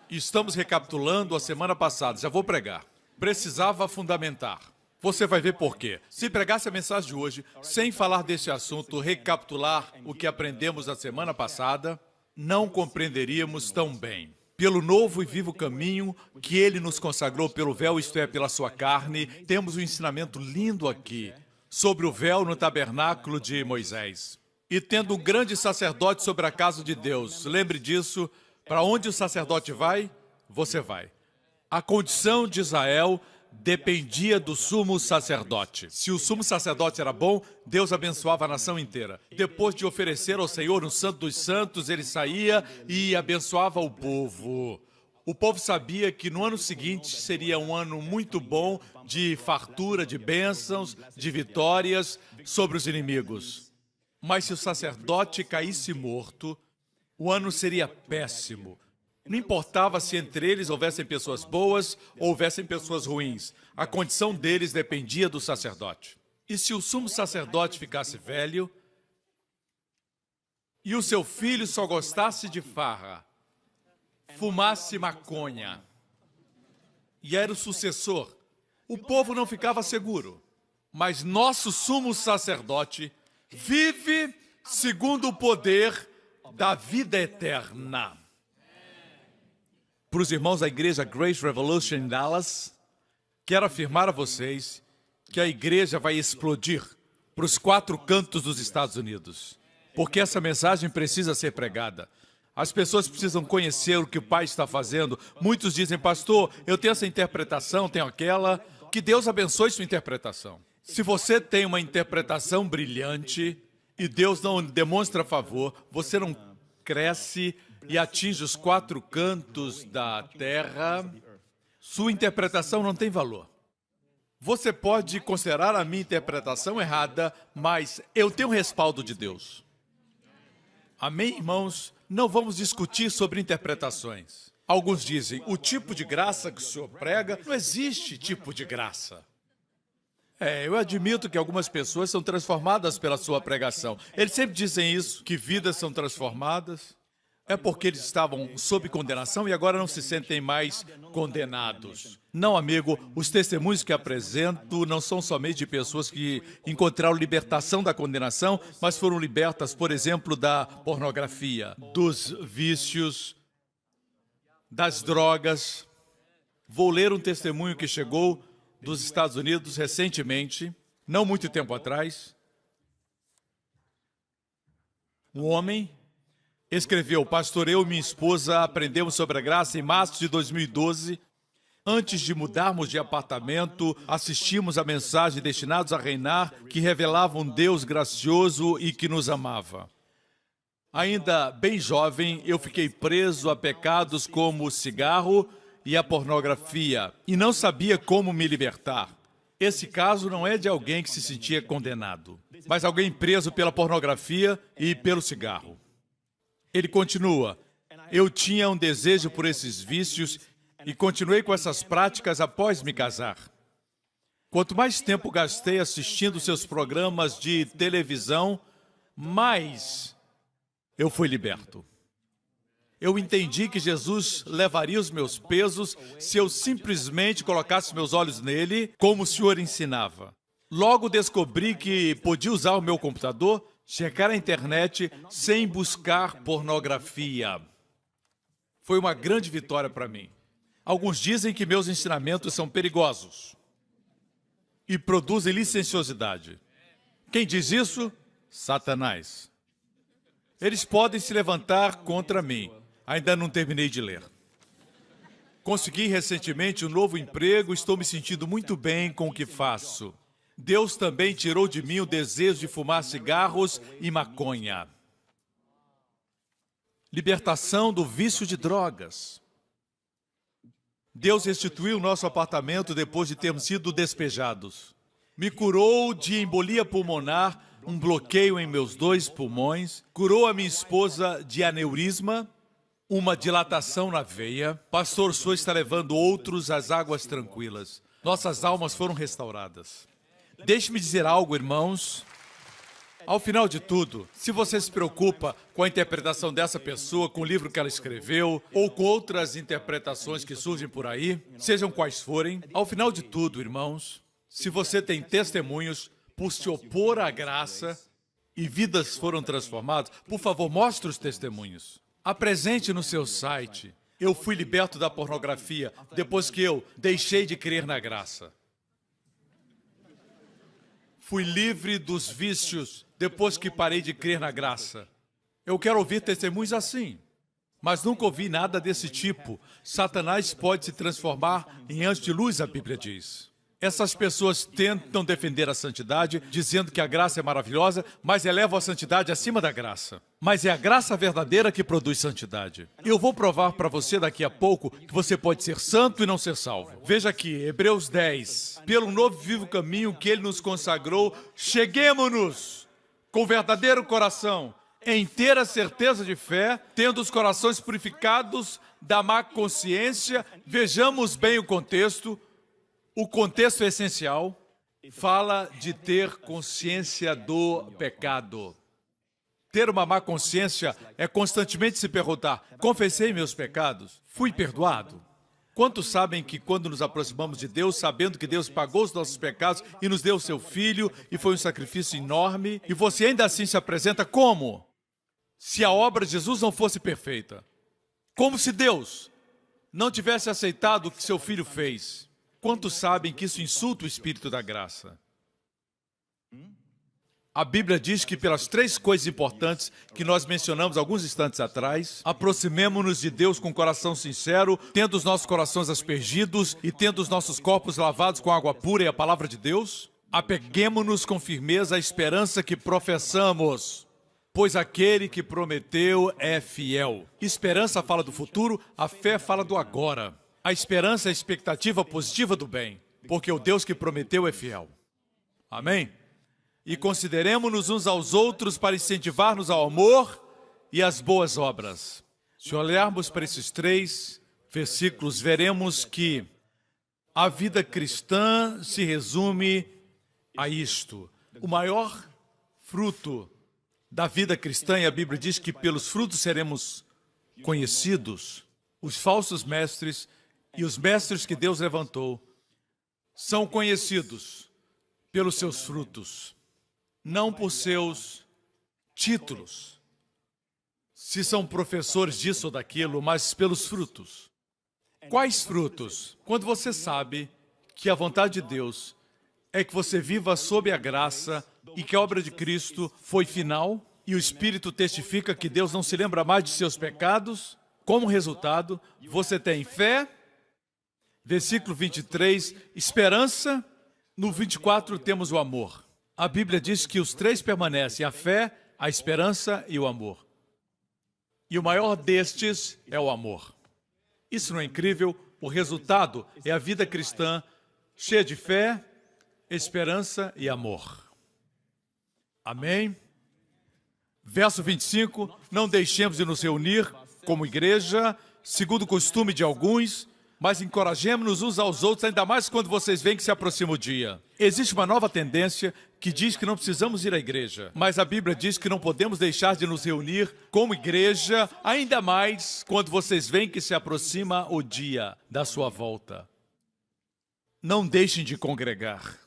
Estamos recapitulando a semana passada. Já vou pregar. Precisava fundamentar. Você vai ver por quê. Se pregasse a mensagem de hoje, sem falar desse assunto, recapitular o que aprendemos na semana passada, não compreenderíamos tão bem. Pelo novo e vivo caminho que Ele nos consagrou pelo véu, isto é, pela sua carne, temos um ensinamento lindo aqui sobre o véu no tabernáculo de Moisés. E tendo um grande sacerdote sobre a casa de Deus, lembre disso, para onde o sacerdote vai, você vai. A condição de Israel dependia do sumo sacerdote. Se o sumo sacerdote era bom, Deus abençoava a nação inteira. Depois de oferecer ao Senhor no Santo dos Santos, ele saía e abençoava o povo. O povo sabia que no ano seguinte seria um ano muito bom de fartura, de bênçãos, de vitórias sobre os inimigos. Mas se o sacerdote caísse morto, o ano seria péssimo. Não importava se entre eles houvessem pessoas boas ou houvessem pessoas ruins. A condição deles dependia do sacerdote. E se o sumo sacerdote ficasse velho e o seu filho só gostasse de farra, fumasse maconha e era o sucessor, o povo não ficava seguro. Mas nosso sumo sacerdote vive segundo o poder da vida eterna. Para os irmãos da igreja Grace Revolution em Dallas, quero afirmar a vocês que a igreja vai explodir para os 4 cantos dos Estados Unidos. Porque essa mensagem precisa ser pregada. As pessoas precisam conhecer o que o Pai está fazendo. Muitos dizem, pastor, eu tenho essa interpretação, tenho aquela. Que Deus abençoe sua interpretação. Se você tem uma interpretação brilhante e Deus não demonstra favor, você não cresce e atinge os 4 cantos da terra, sua interpretação não tem valor. Você pode considerar a minha interpretação errada, mas eu tenho o respaldo de Deus. Amém, irmãos? Não vamos discutir sobre interpretações. Alguns dizem, o tipo de graça que o senhor prega, não existe tipo de graça. Eu admito que algumas pessoas são transformadas pela sua pregação. Eles sempre dizem isso, que vidas são transformadas. É porque eles estavam sob condenação e agora não se sentem mais condenados. Não, amigo, os testemunhos que apresento não são somente de pessoas que encontraram libertação da condenação, mas foram libertas, por exemplo, da pornografia, dos vícios, das drogas. Vou ler um testemunho que chegou dos Estados Unidos recentemente, não muito tempo atrás. Um homem escreveu, pastor, eu e minha esposa aprendemos sobre a graça em março de 2012. Antes de mudarmos de apartamento, assistimos a mensagem Destinados a Reinar, que revelava um Deus gracioso e que nos amava. Ainda bem jovem, eu fiquei preso a pecados como o cigarro e a pornografia, e não sabia como me libertar. Esse caso não é de alguém que se sentia condenado, mas alguém preso pela pornografia e pelo cigarro. Ele continua, eu tinha um desejo por esses vícios e continuei com essas práticas após me casar. Quanto mais tempo gastei assistindo seus programas de televisão, mais eu fui liberto. Eu entendi que Jesus levaria os meus pesos se eu simplesmente colocasse meus olhos nele, como o Senhor ensinava. Logo descobri que podia usar o meu computador, checar a internet sem buscar pornografia. Foi uma grande vitória para mim. Alguns dizem que meus ensinamentos são perigosos e produzem licenciosidade. Quem diz isso? Satanás. Eles podem se levantar contra mim. Ainda não terminei de ler. Consegui recentemente um novo emprego, estou me sentindo muito bem com o que faço. Deus também tirou de mim o desejo de fumar cigarros e maconha. Libertação do vício de drogas. Deus restituiu o nosso apartamento depois de termos sido despejados. Me curou de embolia pulmonar, um bloqueio em meus 2 pulmões. Curou a minha esposa de aneurisma, uma dilatação na veia. Pastor Sua está levando outros às águas tranquilas. Nossas almas foram restauradas. Deixe-me dizer algo, irmãos. Ao final de tudo, se você se preocupa com a interpretação dessa pessoa, com o livro que ela escreveu, ou com outras interpretações que surgem por aí, sejam quais forem, ao final de tudo, irmãos, se você tem testemunhos por se opor à graça e vidas foram transformadas, por favor, mostre os testemunhos. Apresente no seu site. Eu fui liberto da pornografia depois que eu deixei de crer na graça. Fui livre dos vícios depois que parei de crer na graça. Eu quero ouvir testemunhos assim, mas nunca ouvi nada desse tipo. Satanás pode se transformar em anjo de luz, a Bíblia diz. Essas pessoas tentam defender a santidade, dizendo que a graça é maravilhosa, mas elevam a santidade acima da graça. Mas é a graça verdadeira que produz santidade. Eu vou provar para você daqui a pouco que você pode ser santo e não ser salvo. Veja aqui, Hebreus 10. Pelo novo e vivo caminho que Ele nos consagrou, cheguemo-nos com verdadeiro coração, em inteira certeza de fé, tendo os corações purificados da má consciência. Vejamos bem o contexto. O contexto é essencial. Fala de ter consciência do pecado. Ter uma má consciência é constantemente se perguntar: confessei meus pecados? Fui perdoado? Quantos sabem que quando nos aproximamos de Deus, sabendo que Deus pagou os nossos pecados e nos deu o seu Filho, e foi um sacrifício enorme, e você ainda assim se apresenta como? Se a obra de Jesus não fosse perfeita. Como se Deus não tivesse aceitado o que seu Filho fez. Quantos sabem que isso insulta o Espírito da graça? A Bíblia diz que pelas 3 coisas importantes que nós mencionamos alguns instantes atrás, aproximemo-nos de Deus com coração sincero, tendo os nossos corações aspergidos e tendo os nossos corpos lavados com água pura e a palavra de Deus. Apeguemo-nos com firmeza à esperança que professamos, pois aquele que prometeu é fiel. Esperança fala do futuro, a fé fala do agora. A esperança é a expectativa positiva do bem, porque o Deus que prometeu é fiel. Amém? E consideremos-nos uns aos outros para incentivar-nos ao amor e às boas obras. Se olharmos para esses 3 versículos, veremos que a vida cristã se resume a isto. O maior fruto da vida cristã, e a Bíblia diz que pelos frutos seremos conhecidos. Os falsos mestres e os mestres que Deus levantou são conhecidos pelos seus frutos, não por seus títulos, se são professores disso ou daquilo, mas pelos frutos. Quais frutos? Quando você sabe que a vontade de Deus é que você viva sob a graça e que a obra de Cristo foi final, e o Espírito testifica que Deus não se lembra mais de seus pecados. Como resultado, você tem fé. Versículo 23, esperança. No 24 temos o amor. A Bíblia diz que os 3 permanecem: a fé, a esperança e o amor. E o maior destes é o amor. Isso não é incrível? O resultado é a vida cristã cheia de fé, esperança e amor. Amém? Verso 25, não deixemos de nos reunir como igreja, segundo o costume de alguns, mas encorajemos-nos uns aos outros, ainda mais quando vocês veem que se aproxima o dia. Existe uma nova tendência que diz que não precisamos ir à igreja, mas a Bíblia diz que não podemos deixar de nos reunir como igreja, ainda mais quando vocês veem que se aproxima o dia da sua volta. Não deixem de congregar.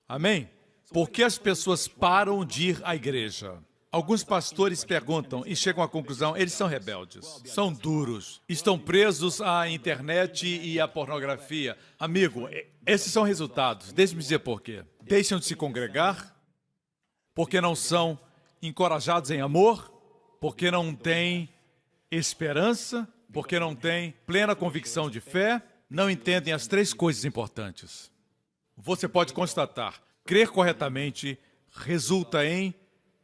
Amém? Por que as pessoas param de ir à igreja? Alguns pastores perguntam e chegam à conclusão: eles são rebeldes, são duros, estão presos à internet e à pornografia. Amigo, esses são resultados. Deixe-me dizer por quê. Deixam de se congregar, porque não são encorajados em amor, porque não têm esperança, porque não têm plena convicção de fé, não entendem as 3 coisas importantes. Você pode constatar crer corretamente resulta em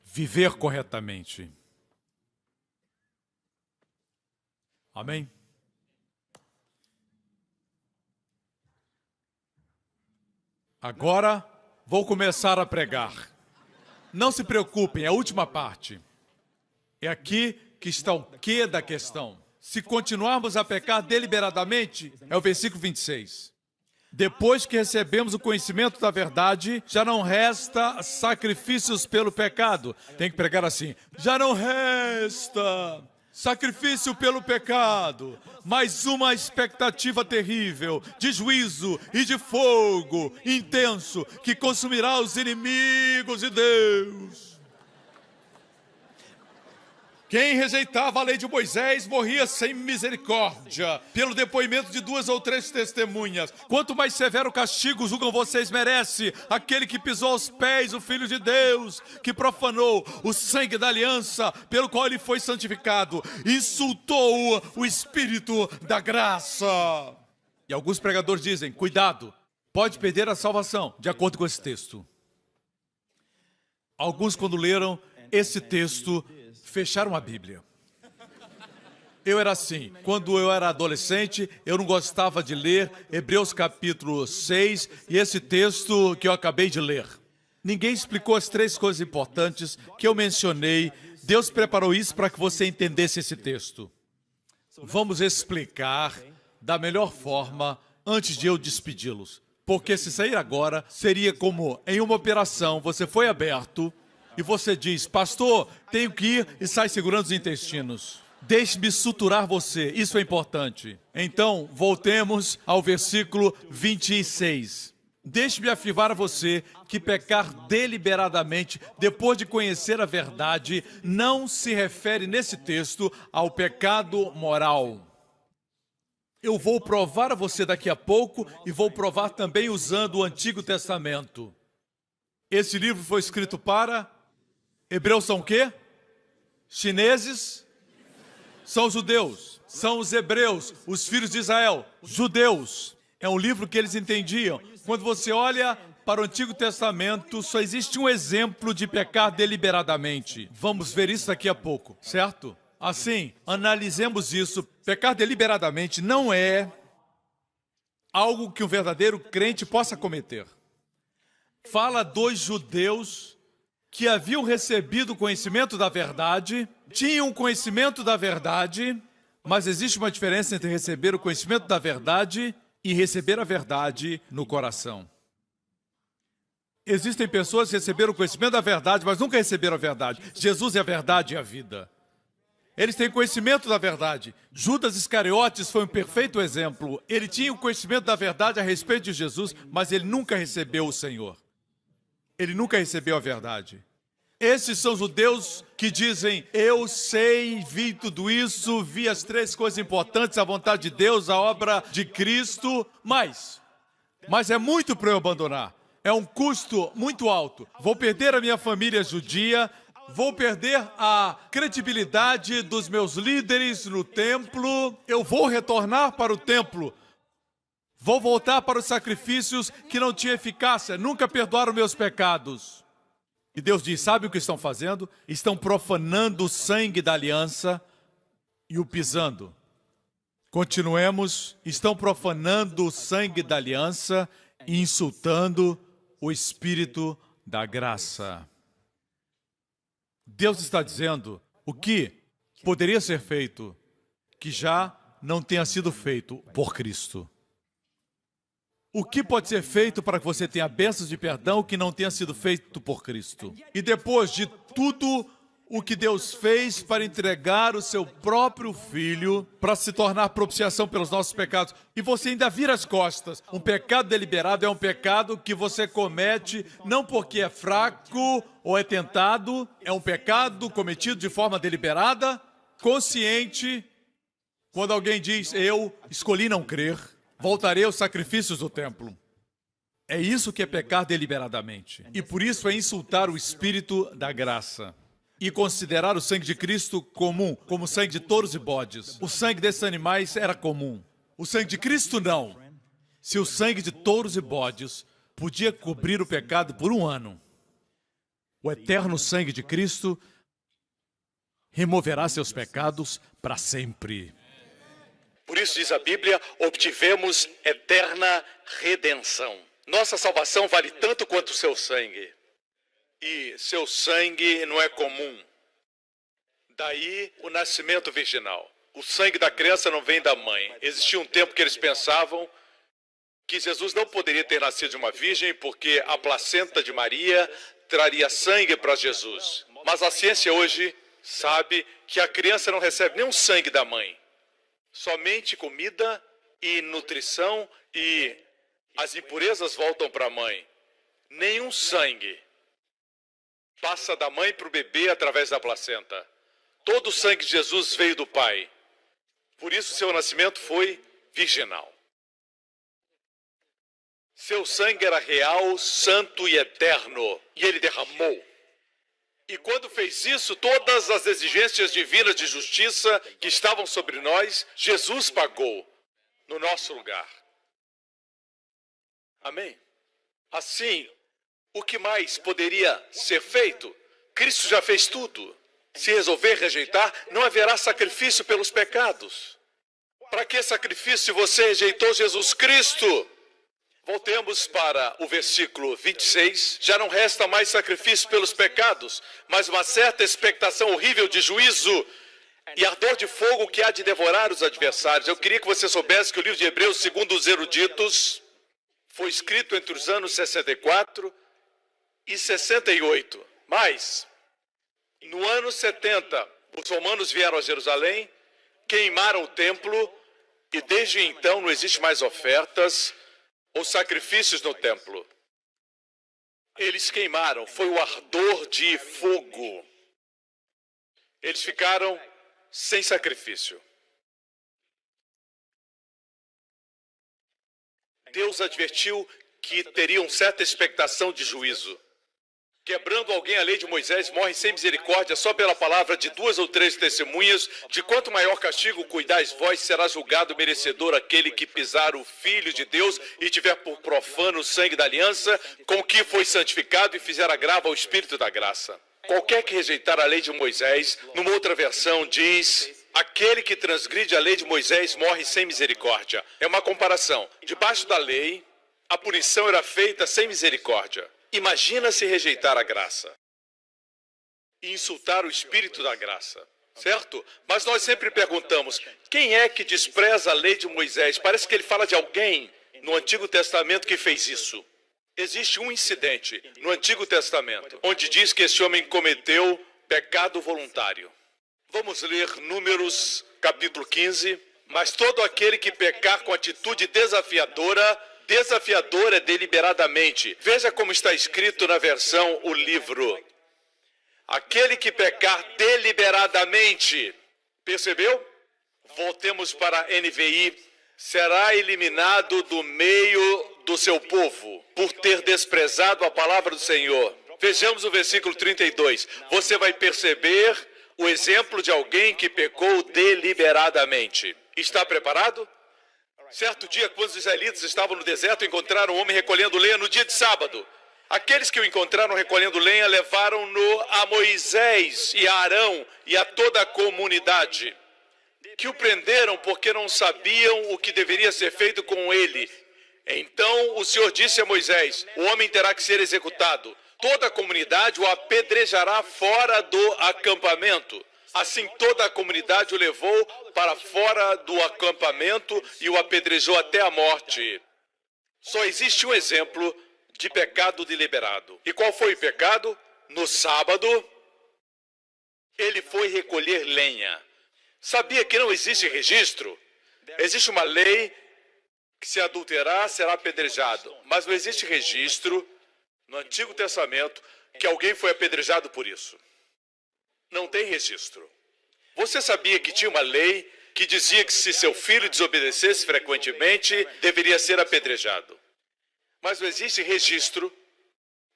viver corretamente. Amém? Agora vou começar a pregar. Não se preocupem, é a última parte. É aqui que está o quê da questão. Se continuarmos a pecar deliberadamente, é o versículo 26. Depois que recebemos o conhecimento da verdade, já não resta sacrifícios pelo pecado. Tem que pregar assim. Já não resta sacrifício pelo pecado, mas uma expectativa terrível de juízo e de fogo intenso que consumirá os inimigos de Deus. Quem rejeitava a lei de Moisés morria sem misericórdia, pelo depoimento de 2 ou 3 testemunhas. Quanto mais severo castigo julgam vocês merece aquele que pisou aos pés o Filho de Deus, que profanou o sangue da aliança pelo qual ele foi santificado, insultou o Espírito da graça. E alguns pregadores dizem, cuidado, pode perder a salvação, de acordo com esse texto. Alguns, quando leram esse texto, fecharam a Bíblia. Eu era assim. Quando eu era adolescente, eu não gostava de ler Hebreus capítulo 6 e esse texto que eu acabei de ler. Ninguém explicou as 3 coisas importantes que eu mencionei. Deus preparou isso para que você entendesse esse texto. Vamos explicar da melhor forma antes de eu despedi-los. Porque se sair agora, seria como em uma operação, você foi aberto e você diz, pastor, tenho que ir, e sai segurando os intestinos. Deixe-me suturar você, isso é importante. Então, voltemos ao versículo 26. Deixe-me afirmar a você que pecar deliberadamente, depois de conhecer a verdade, não se refere nesse texto ao pecado moral. Eu vou provar a você daqui a pouco e vou provar também usando o Antigo Testamento. Esse livro foi escrito para... Hebreus são o quê? Chineses? São judeus. São os hebreus, os filhos de Israel, judeus. É um livro que eles entendiam. Quando você olha para o Antigo Testamento, só existe um exemplo de pecar deliberadamente. Vamos ver isso daqui a pouco, certo? Assim, analisemos isso. Pecar deliberadamente não é algo que um verdadeiro crente possa cometer. Fala dos judeus que haviam recebido o conhecimento da verdade, tinham conhecimento da verdade, mas existe uma diferença entre receber o conhecimento da verdade e receber a verdade no coração. Existem pessoas que receberam o conhecimento da verdade, mas nunca receberam a verdade. Jesus é a verdade e a vida. Eles têm conhecimento da verdade. Judas Iscariotes foi um perfeito exemplo. Ele tinha o conhecimento da verdade a respeito de Jesus, mas ele nunca recebeu o Senhor. Ele nunca recebeu a verdade. Esses são os judeus que dizem, eu sei, vi tudo isso, vi as 3 coisas importantes, a vontade de Deus, a obra de Cristo, mas é muito para eu abandonar. É um custo muito alto. Vou perder a minha família judia, vou perder a credibilidade dos meus líderes no templo, eu vou retornar para o templo. Vou voltar para os sacrifícios que não tinham eficácia, nunca perdoaram meus pecados. E Deus diz, sabe o que estão fazendo? Estão profanando o sangue da aliança e o pisando. Continuemos, estão profanando o sangue da aliança e insultando o Espírito da graça. Deus está dizendo o que poderia ser feito, que já não tenha sido feito por Cristo. O que pode ser feito para que você tenha bênçãos de perdão que não tenha sido feito por Cristo? E depois de tudo o que Deus fez para entregar o seu próprio Filho para se tornar propiciação pelos nossos pecados, e você ainda vira as costas. Um pecado deliberado é um pecado que você comete não porque é fraco ou é tentado, é um pecado cometido de forma deliberada, consciente. Quando alguém diz, eu escolhi não crer, voltarei aos sacrifícios do templo. É isso que é pecar deliberadamente. E por isso é insultar o Espírito da graça. E considerar o sangue de Cristo comum, como o sangue de touros e bodes. O sangue desses animais era comum. O sangue de Cristo não. Se o sangue de touros e bodes podia cobrir o pecado por um ano. O eterno sangue de Cristo removerá seus pecados para sempre. Por isso diz a Bíblia, obtivemos eterna redenção. Nossa salvação vale tanto quanto o seu sangue. E seu sangue não é comum. Daí o nascimento virginal. O sangue da criança não vem da mãe. Existia um tempo que eles pensavam que Jesus não poderia ter nascido de uma virgem porque a placenta de Maria traria sangue para Jesus. Mas a ciência hoje sabe que a criança não recebe nenhum sangue da mãe. Somente comida e nutrição, e as impurezas voltam para a mãe. Nenhum sangue passa da mãe para o bebê através da placenta. Todo o sangue de Jesus veio do Pai. Por isso seu nascimento foi virginal. Seu sangue era real, santo e eterno, e ele derramou. E quando fez isso, todas as exigências divinas de justiça que estavam sobre nós, Jesus pagou no nosso lugar. Amém? Assim, o que mais poderia ser feito? Cristo já fez tudo. Se resolver rejeitar, não haverá sacrifício pelos pecados. Para que sacrifício se você rejeitou Jesus Cristo? Voltemos para o versículo 26. Já não resta mais sacrifício pelos pecados, mas uma certa expectação horrível de juízo e ardor de fogo que há de devorar os adversários. Eu queria que você soubesse que o livro de Hebreus, segundo os eruditos, foi escrito entre os anos 64 e 68. Mas, no ano 70, os romanos vieram a Jerusalém, queimaram o templo, e desde então não existe mais ofertas ou sacrifícios no templo. Eles queimaram, foi o ardor de fogo. Eles ficaram sem sacrifício. Deus advertiu que teriam certa expectação de juízo. Quebrando alguém a lei de Moisés, morre sem misericórdia só pela palavra de 2 ou 3 testemunhas. De quanto maior castigo cuidais vós, será julgado merecedor aquele que pisar o Filho de Deus e tiver por profano o sangue da aliança, com o que foi santificado e fizer agravo ao Espírito da graça. Qualquer que rejeitar a lei de Moisés, numa outra versão diz, aquele que transgride a lei de Moisés morre sem misericórdia. É uma comparação. Debaixo da lei, a punição era feita sem misericórdia. Imagina se rejeitar a graça e insultar o Espírito da graça, certo? Mas nós sempre perguntamos, quem é que despreza a lei de Moisés? Parece que ele fala de alguém no Antigo Testamento que fez isso. Existe um incidente no Antigo Testamento, onde diz que esse homem cometeu pecado voluntário. Vamos ler Números, capítulo 15. Mas todo aquele que pecar com atitude desafiadora é deliberadamente. Veja como está escrito na versão O Livro. Aquele que pecar deliberadamente, percebeu? Voltemos para a NVI. Será eliminado do meio do seu povo, por ter desprezado a palavra do Senhor. Vejamos o versículo 32. Você vai perceber o exemplo de alguém que pecou deliberadamente. Está preparado? Certo dia, quando os israelitas estavam no deserto, encontraram um homem recolhendo lenha no dia de sábado. Aqueles que o encontraram recolhendo lenha levaram-no a Moisés e a Arão e a toda a comunidade, que o prenderam porque não sabiam o que deveria ser feito com ele. Então o Senhor disse a Moisés, o homem terá que ser executado. Toda a comunidade o apedrejará fora do acampamento. Assim toda a comunidade o levou para fora do acampamento e o apedrejou até a morte. Só existe um exemplo de pecado deliberado. E qual foi o pecado? No sábado, ele foi recolher lenha. Sabia que não existe registro? Existe uma lei que se adulterar será apedrejado, mas não existe registro no Antigo Testamento que alguém foi apedrejado por isso. Não tem registro. Você sabia que tinha uma lei que dizia que se seu filho desobedecesse frequentemente, deveria ser apedrejado. Mas não existe registro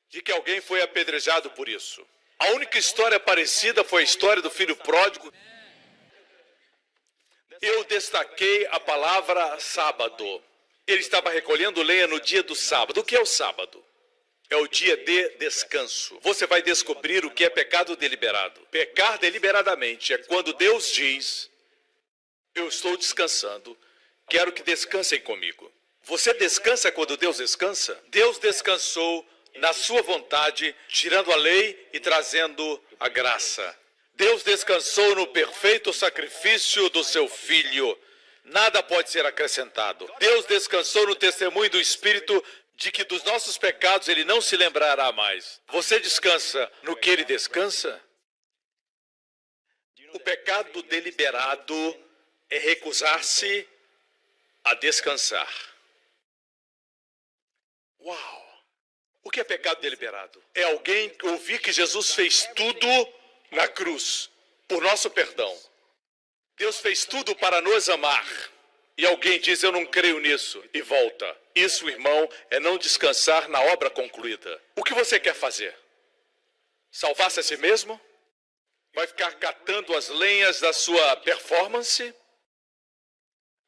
de que alguém foi apedrejado por isso. A única história parecida foi a história do filho pródigo. Eu destaquei a palavra sábado. Ele estava recolhendo lenha no dia do sábado. O que é o sábado? É o dia de descanso. Você vai descobrir o que é pecado deliberado. Pecar deliberadamente é quando Deus diz: eu estou descansando, quero que descansem comigo. Você descansa quando Deus descansa? Deus descansou na sua vontade, tirando a lei e trazendo a graça. Deus descansou no perfeito sacrifício do seu Filho. Nada pode ser acrescentado. Deus descansou no testemunho do Espírito de que dos nossos pecados Ele não se lembrará mais. Você descansa no que Ele descansa? O pecado deliberado é recusar-se a descansar. Uau! O que é pecado deliberado? É alguém ouvir que Jesus fez tudo na cruz, por nosso perdão. Deus fez tudo para nos amar. E alguém diz: eu não creio nisso, e volta. Isso, irmão, é não descansar na obra concluída. O que você quer fazer? Salvar-se a si mesmo? Vai ficar catando as lenhas da sua performance?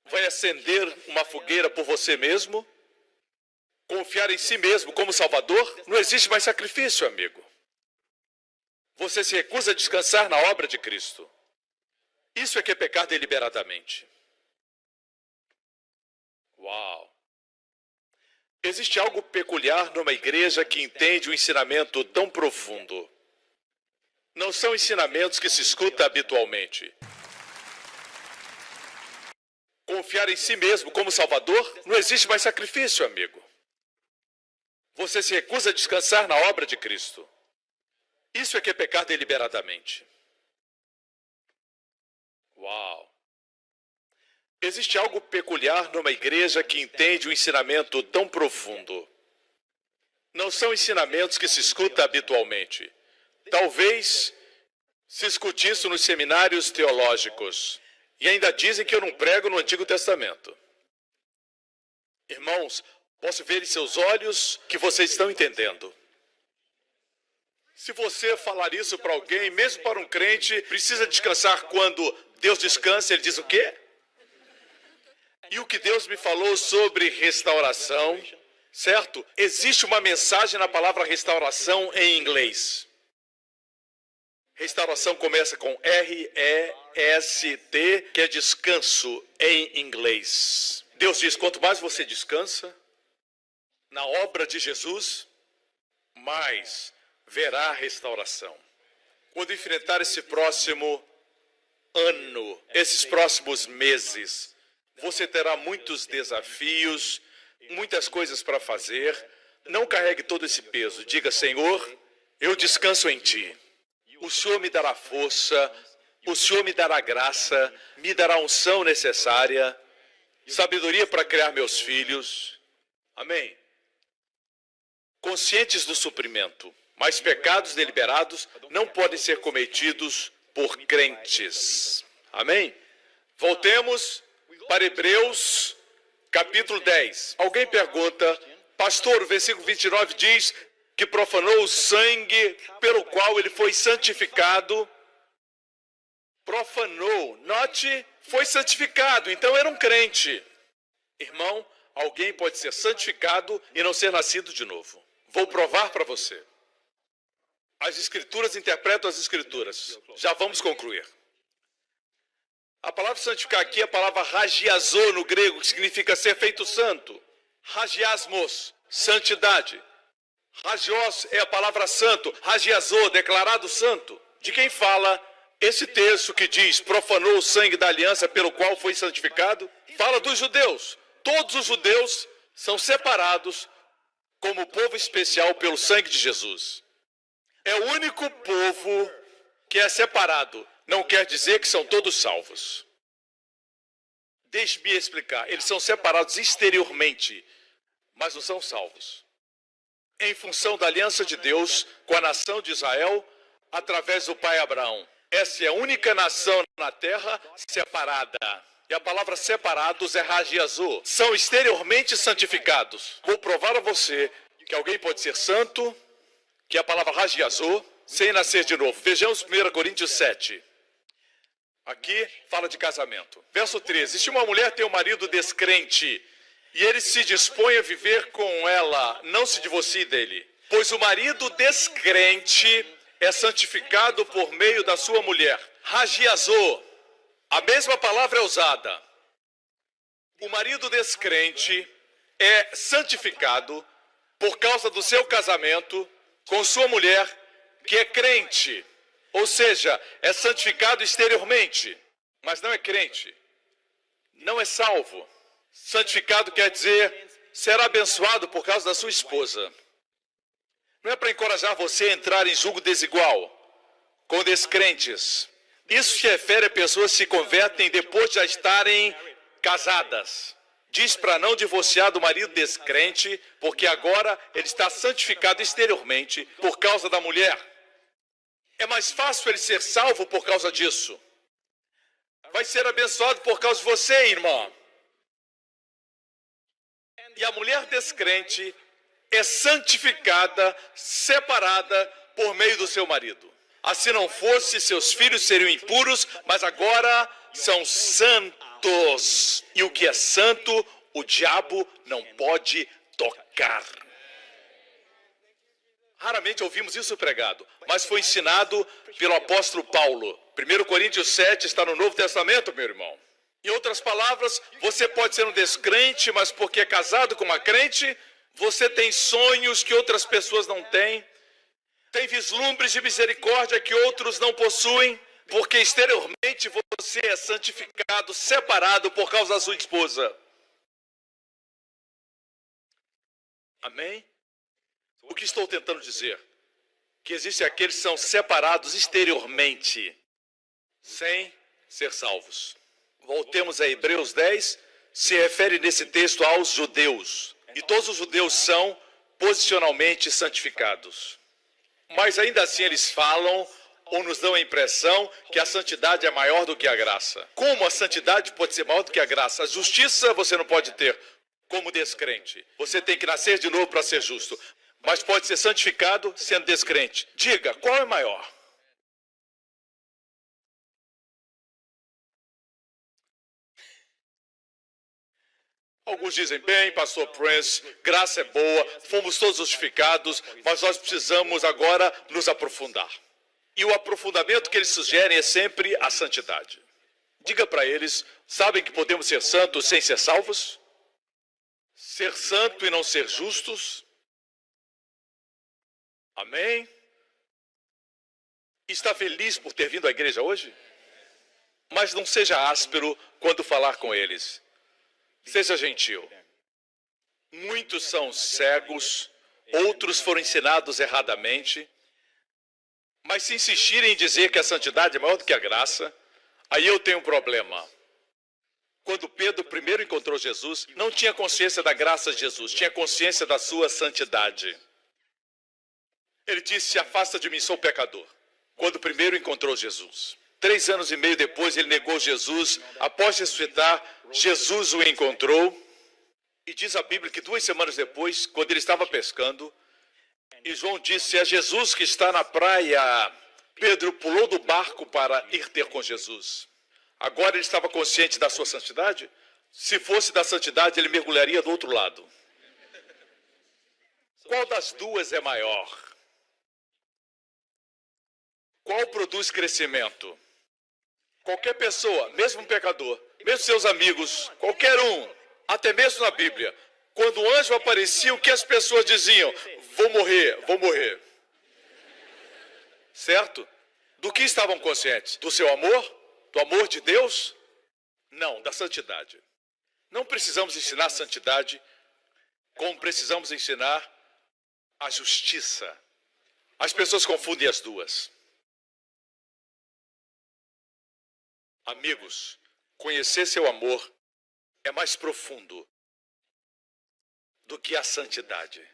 Vai acender uma fogueira por você mesmo? Confiar em si mesmo como Salvador? Não existe mais sacrifício, amigo. Você se recusa a descansar na obra de Cristo. Isso é que é pecar deliberadamente. Uau! Existe algo peculiar numa igreja que entende um ensinamento tão profundo. Não são ensinamentos que se escuta habitualmente. Confiar em si mesmo como Salvador? Não existe mais sacrifício, amigo. Você se recusa a descansar na obra de Cristo. Isso é que é pecar deliberadamente. Uau! Existe algo peculiar numa igreja que entende um ensinamento tão profundo. Não são ensinamentos que se escuta habitualmente. Talvez se escute isso nos seminários teológicos. E ainda dizem que eu não prego no Antigo Testamento. Irmãos, posso ver em seus olhos que vocês estão entendendo. Se você falar isso para alguém, mesmo para um crente, precisa descansar quando Deus descansa, ele diz o quê? E o que Deus me falou sobre restauração, certo? Existe uma mensagem na palavra restauração em inglês. Restauração começa com R-E-S-T, que é descanso em inglês. Deus diz: quanto mais você descansa na obra de Jesus, mais verá a restauração. Quando enfrentar esse próximo ano, esses próximos meses, você terá muitos desafios, muitas coisas para fazer. Não carregue todo esse peso. Diga: Senhor, eu descanso em Ti. O Senhor me dará força, o Senhor me dará graça, me dará a unção necessária, sabedoria para criar meus filhos. Amém? Conscientes do suprimento, mas pecados deliberados não podem ser cometidos por crentes. Amém? Voltemos para Hebreus, capítulo 10. Alguém pergunta: pastor, o versículo 29 diz que profanou o sangue pelo qual ele foi santificado. Profanou, note, foi santificado, então era um crente. Irmão, alguém pode ser santificado e não ser nascido de novo. Vou provar para você. As Escrituras interpretam as Escrituras. Já vamos concluir. A palavra santificar aqui é a palavra hagiazo no grego, que significa ser feito santo. Hagiasmos, santidade. Hagios é a palavra santo. Hagiazo, declarado santo. De quem fala esse texto que diz: profanou o sangue da aliança pelo qual foi santificado? Fala dos judeus. Todos os judeus são separados como povo especial pelo sangue de Jesus. É o único povo que é separado. Não quer dizer que são todos salvos. Deixe-me explicar. Eles são separados exteriormente, mas não são salvos. Em função da aliança de Deus com a nação de Israel, através do pai Abraão. Essa é a única nação na terra separada. E a palavra separados é hagiazo. São exteriormente santificados. Vou provar a você que alguém pode ser santo, que é a palavra hagiazo, sem nascer de novo. Vejamos 1 Coríntios 7. Aqui fala de casamento. Verso 13. Se uma mulher tem um marido descrente e ele se dispõe a viver com ela, não se divorcie dele. Pois o marido descrente é santificado por meio da sua mulher. Hagiazô, a mesma palavra é usada. O marido descrente é santificado por causa do seu casamento com sua mulher, que é crente. Ou seja, é santificado exteriormente, mas não é crente. Não é salvo. Santificado quer dizer, será abençoado por causa da sua esposa. Não é para encorajar você a entrar em julgo desigual com descrentes. Isso se refere a pessoas que se convertem depois de já estarem casadas. Diz para não divorciar do marido descrente, porque agora ele está santificado exteriormente por causa da mulher. É mais fácil ele ser salvo por causa disso. Vai ser abençoado por causa de você, irmã. E a mulher descrente é santificada, separada por meio do seu marido. Assim não fosse, seus filhos seriam impuros, mas agora são santos. E o que é santo, o diabo não pode tocar. Raramente ouvimos isso pregado, mas foi ensinado pelo apóstolo Paulo. 1 Coríntios 7 está no Novo Testamento, meu irmão. Em outras palavras, você pode ser um descrente, mas porque é casado com uma crente, você tem sonhos que outras pessoas não têm, tem vislumbres de misericórdia que outros não possuem, porque exteriormente você é santificado, separado por causa da sua esposa. Amém? O que estou tentando dizer? Que existem aqueles que são separados exteriormente, sem ser salvos. Voltemos a Hebreus 10, se refere nesse texto aos judeus. E todos os judeus são posicionalmente santificados. Mas ainda assim eles falam ou nos dão a impressão que a santidade é maior do que a graça. Como a santidade pode ser maior do que a graça? A justiça você não pode ter como descrente. Você tem que nascer de novo para ser justo. Mas pode ser santificado sendo descrente. Diga, qual é maior? Alguns dizem, bem, pastor Prince, graça é boa, fomos todos justificados, mas nós precisamos agora nos aprofundar. E o aprofundamento que eles sugerem é sempre a santidade. Diga para eles, sabem que podemos ser santos sem ser salvos? Ser santo e não ser justos? Amém? Está feliz por ter vindo à igreja hoje? Mas não seja áspero quando falar com eles. Seja gentil. Muitos são cegos, outros foram ensinados erradamente, mas se insistirem em dizer que a santidade é maior do que a graça, aí eu tenho um problema. Quando Pedro primeiro encontrou Jesus, não tinha consciência da graça de Jesus, tinha consciência da sua santidade. Ele disse, afasta de mim, sou pecador, quando primeiro encontrou Jesus. 3 anos e meio depois, ele negou Jesus. Após ressuscitar, Jesus o encontrou. E diz a Bíblia que 2 semanas depois, quando ele estava pescando, e João disse, é Jesus que está na praia. Pedro pulou do barco para ir ter com Jesus. Agora ele estava consciente da sua santidade? Se fosse da santidade, ele mergulharia do outro lado. Qual das duas é maior? Qual produz crescimento? Qualquer pessoa, mesmo um pecador, mesmo seus amigos, qualquer um, até mesmo na Bíblia, quando o anjo aparecia, o que as pessoas diziam? Vou morrer, vou morrer. Certo? Do que estavam conscientes? Do seu amor? Do amor de Deus? Não, da santidade. Não precisamos ensinar a santidade como precisamos ensinar a justiça. As pessoas confundem as duas. Amigos, conhecer seu amor é mais profundo do que a santidade.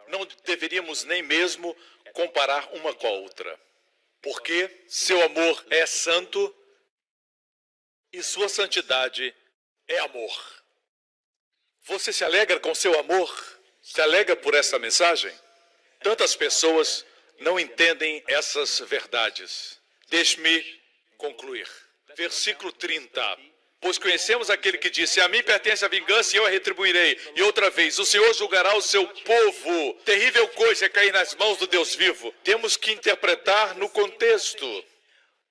Não deveríamos nem mesmo comparar uma com a outra. Porque seu amor é santo e sua santidade é amor. Você se alegra com seu amor? Se alegra por essa mensagem? Tantas pessoas não entendem essas verdades. Deixe-me concluir. Versículo 30. Pois conhecemos aquele que disse: a mim pertence a vingança e eu a retribuirei. E outra vez, o Senhor julgará o seu povo. Terrível coisa é cair nas mãos do Deus vivo. Temos que interpretar no contexto.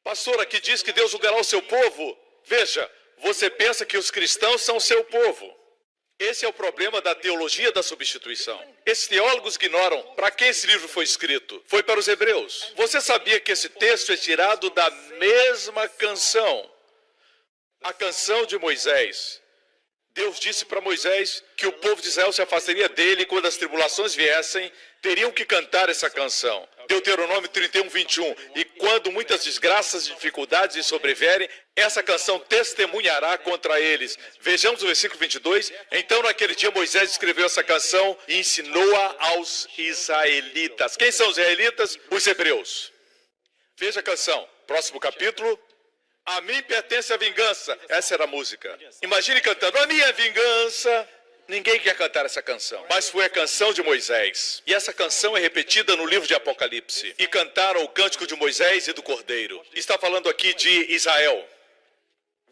Pastor, aqui diz que Deus julgará o seu povo. Veja, você pensa que os cristãos são o seu povo. Esse é o problema da teologia da substituição. Esses teólogos ignoram para quem esse livro foi escrito. Foi para os hebreus. Você sabia que esse texto é tirado da mesma canção? A canção de Moisés. Deus disse para Moisés que o povo de Israel se afastaria dele e quando as tribulações viessem, teriam que cantar essa canção. Deuteronômio 31, 21. E quando muitas desgraças e dificuldades lhes sobrevierem, essa canção testemunhará contra eles. Vejamos o versículo 22. Então, naquele dia, Moisés escreveu essa canção e ensinou-a aos israelitas. Quem são os israelitas? Os hebreus. Veja a canção. Próximo capítulo. A mim pertence a vingança. Essa era a música. Imagine cantando: a minha vingança. Ninguém quer cantar essa canção, mas foi a canção de Moisés. E essa canção é repetida no livro de Apocalipse. E cantaram o cântico de Moisés e do Cordeiro. Está falando aqui de Israel.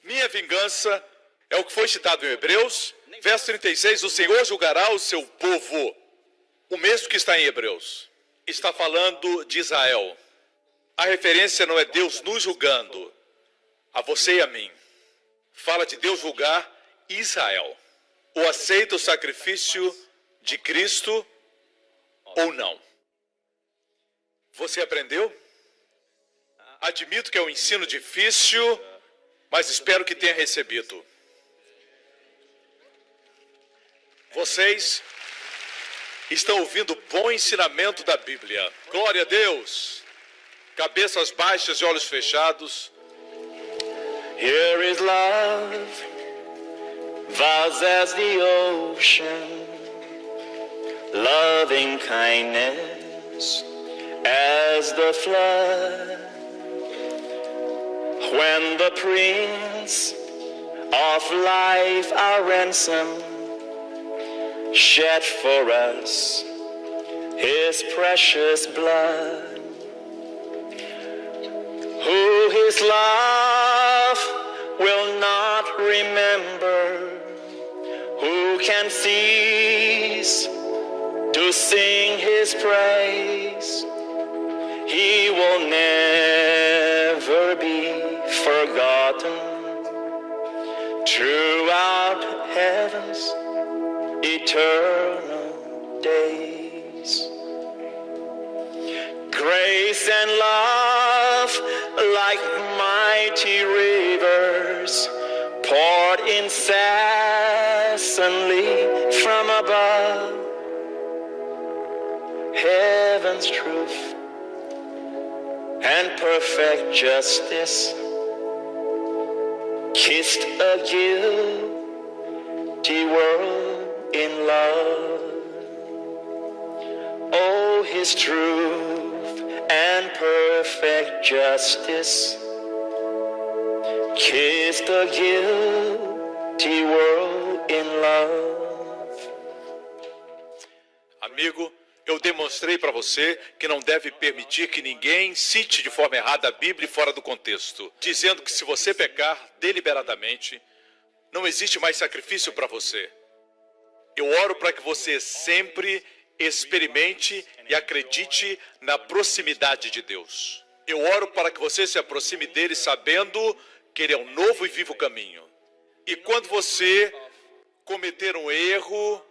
Minha vingança é o que foi citado em Hebreus. Verso 36, o Senhor julgará o seu povo. O mesmo que está em Hebreus. Está falando de Israel. A referência não é Deus nos julgando, a você e a mim. Fala de Deus julgar Israel. Ou aceita o sacrifício de Cristo ou não. Você aprendeu? Admito que é um ensino difícil, mas espero que tenha recebido. Vocês estão ouvindo bom ensinamento da Bíblia. Glória a Deus. Cabeças baixas e olhos fechados. Here is love, vast as the ocean, loving kindness as the flood. When the Prince of Life, our ransom, shed for us his precious blood, who his love will not remember, who can cease to sing his praise. He will never be forgotten throughout heaven's eternal days. Grace and love like mighty rivers poured incessantly from above. Heaven's truth and perfect justice kissed a guilty world in love. Oh, his truth and perfect justice kissed a guilty world in love. Amigo, eu demonstrei para você que não deve permitir que ninguém cite de forma errada a Bíblia fora do contexto, dizendo que se você pecar deliberadamente, não existe mais sacrifício para você. Eu oro para que você sempre experimente e acredite na proximidade de Deus. Eu oro para que você se aproxime dele sabendo que ele é um novo e vivo caminho. E quando você cometer um erro,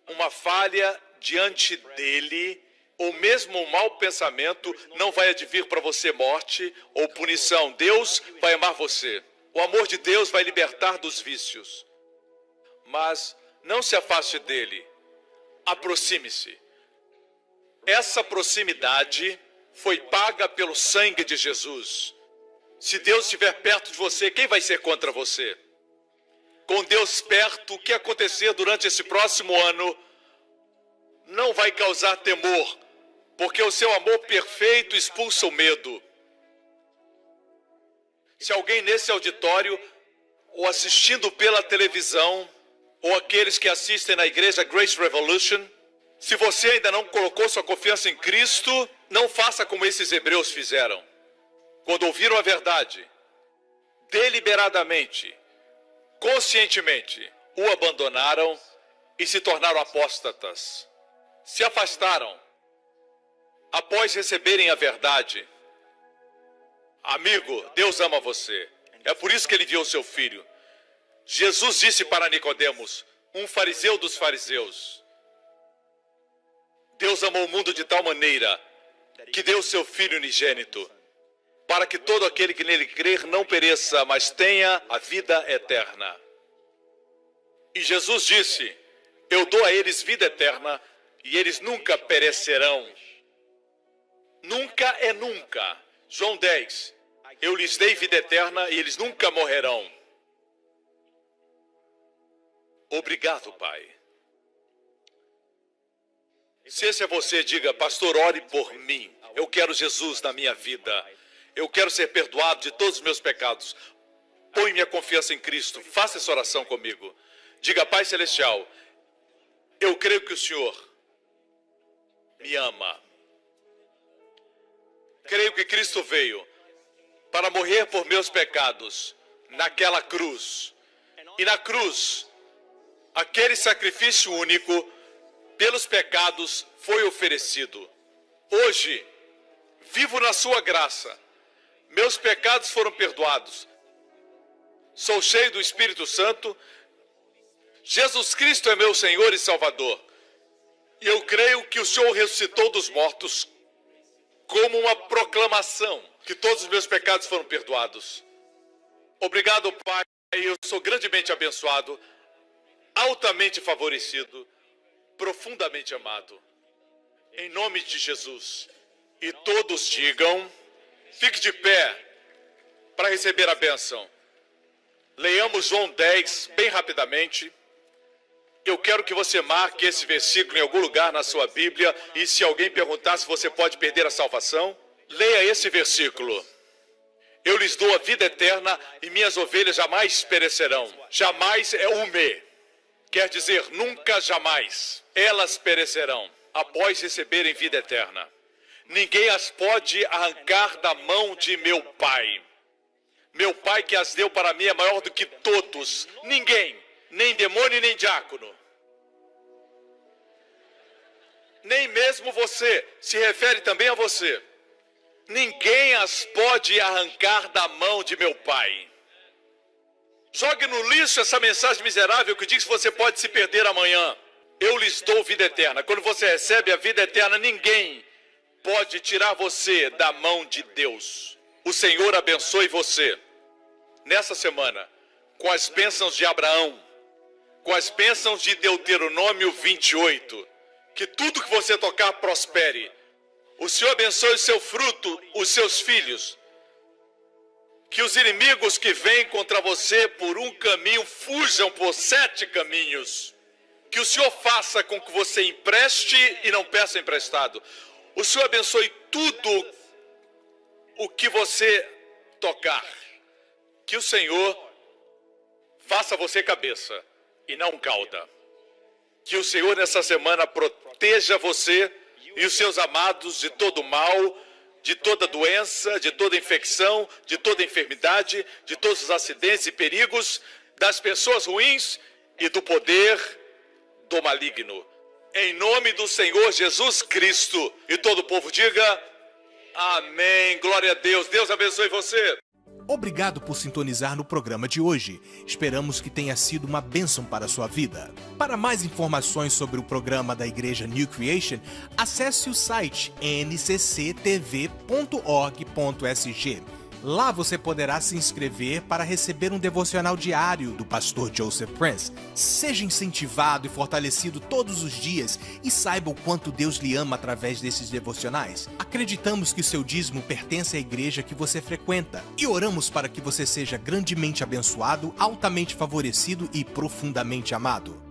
uma falha diante dele, ou mesmo um mau pensamento, não vai advir para você morte ou punição. Deus vai amar você. O amor de Deus vai libertar dos vícios. Mas não se afaste dele. Aproxime-se. Essa proximidade foi paga pelo sangue de Jesus. Se Deus estiver perto de você, quem vai ser contra você? Com Deus perto, o que acontecer durante esse próximo ano não vai causar temor, porque o seu amor perfeito expulsa o medo. Se alguém nesse auditório, ou assistindo pela televisão, ou aqueles que assistem na igreja Grace Revolution, se você ainda não colocou sua confiança em Cristo, não faça como esses hebreus fizeram. Quando ouviram a verdade, deliberadamente, conscientemente o abandonaram e se tornaram apóstatas. Se afastaram após receberem a verdade. Amigo, Deus ama você. É por isso que ele enviou seu filho. Jesus disse para Nicodemos, um fariseu dos fariseus: Deus amou o mundo de tal maneira que deu seu filho unigênito, para que todo aquele que nele crer não pereça, mas tenha a vida eterna. E Jesus disse: eu dou a eles vida eterna e eles nunca perecerão. Nunca é nunca. João 10. Eu lhes dei vida eterna e eles nunca morrerão. Obrigado, Pai. Se esse é você, diga: pastor, ore por mim. Eu quero Jesus na minha vida. Eu quero ser perdoado de todos os meus pecados. Põe minha confiança em Cristo. Faça essa oração comigo. Diga: Pai Celestial, eu creio que o Senhor me ama. Creio que Cristo veio para morrer por meus pecados naquela cruz. E na cruz, aquele sacrifício único pelos pecados foi oferecido. Hoje, vivo na sua graça. Meus pecados foram perdoados. Sou cheio do Espírito Santo. Jesus Cristo é meu Senhor e Salvador. E eu creio que o Senhor ressuscitou dos mortos como uma proclamação que todos os meus pecados foram perdoados. Obrigado, Pai. Eu sou grandemente abençoado, altamente favorecido, profundamente amado. Em nome de Jesus. E todos digam, fique de pé para receber a bênção. Leiamos João 10 bem rapidamente. Eu quero que você marque esse versículo em algum lugar na sua Bíblia, e se alguém perguntar se você pode perder a salvação, leia esse versículo. Eu lhes dou a vida eterna e minhas ovelhas jamais perecerão. Jamais é ume, quer dizer nunca, jamais. Elas perecerão após receberem vida eterna. Ninguém as pode arrancar da mão de meu Pai. Meu Pai que as deu para mim é maior do que todos. Ninguém, nem demônio nem diácono, nem mesmo você, se refere também a você. Ninguém as pode arrancar da mão de meu Pai. Jogue no lixo essa mensagem miserável que diz que você pode se perder amanhã. Eu lhes dou vida eterna. Quando você recebe a vida eterna, ninguém pode tirar você da mão de Deus. O Senhor abençoe você nessa semana com as bênçãos de Abraão, com as bênçãos de Deuteronômio 28. Que tudo que você tocar prospere. O Senhor abençoe o seu fruto, os seus filhos. Que os inimigos que vêm contra você por um caminho fujam por 7 caminhos. Que o Senhor faça com que você empreste e não peça emprestado. O Senhor abençoe tudo o que você tocar. Que o Senhor faça você cabeça e não cauda. Que o Senhor nessa semana proteja você e os seus amados de todo mal, de toda doença, de toda infecção, de toda enfermidade, de todos os acidentes e perigos, das pessoas ruins e do poder do maligno. Em nome do Senhor Jesus Cristo. E todo o povo diga amém. Glória a Deus. Deus abençoe você. Obrigado por sintonizar no programa de hoje. Esperamos que tenha sido uma bênção para a sua vida. Para mais informações sobre o programa da Igreja New Creation, acesse o site ncctv.org.sg. Lá você poderá se inscrever para receber um devocional diário do pastor Joseph Prince. Seja incentivado e fortalecido todos os dias e saiba o quanto Deus lhe ama através desses devocionais. Acreditamos que o seu dízimo pertence à igreja que você frequenta e oramos para que você seja grandemente abençoado, altamente favorecido e profundamente amado.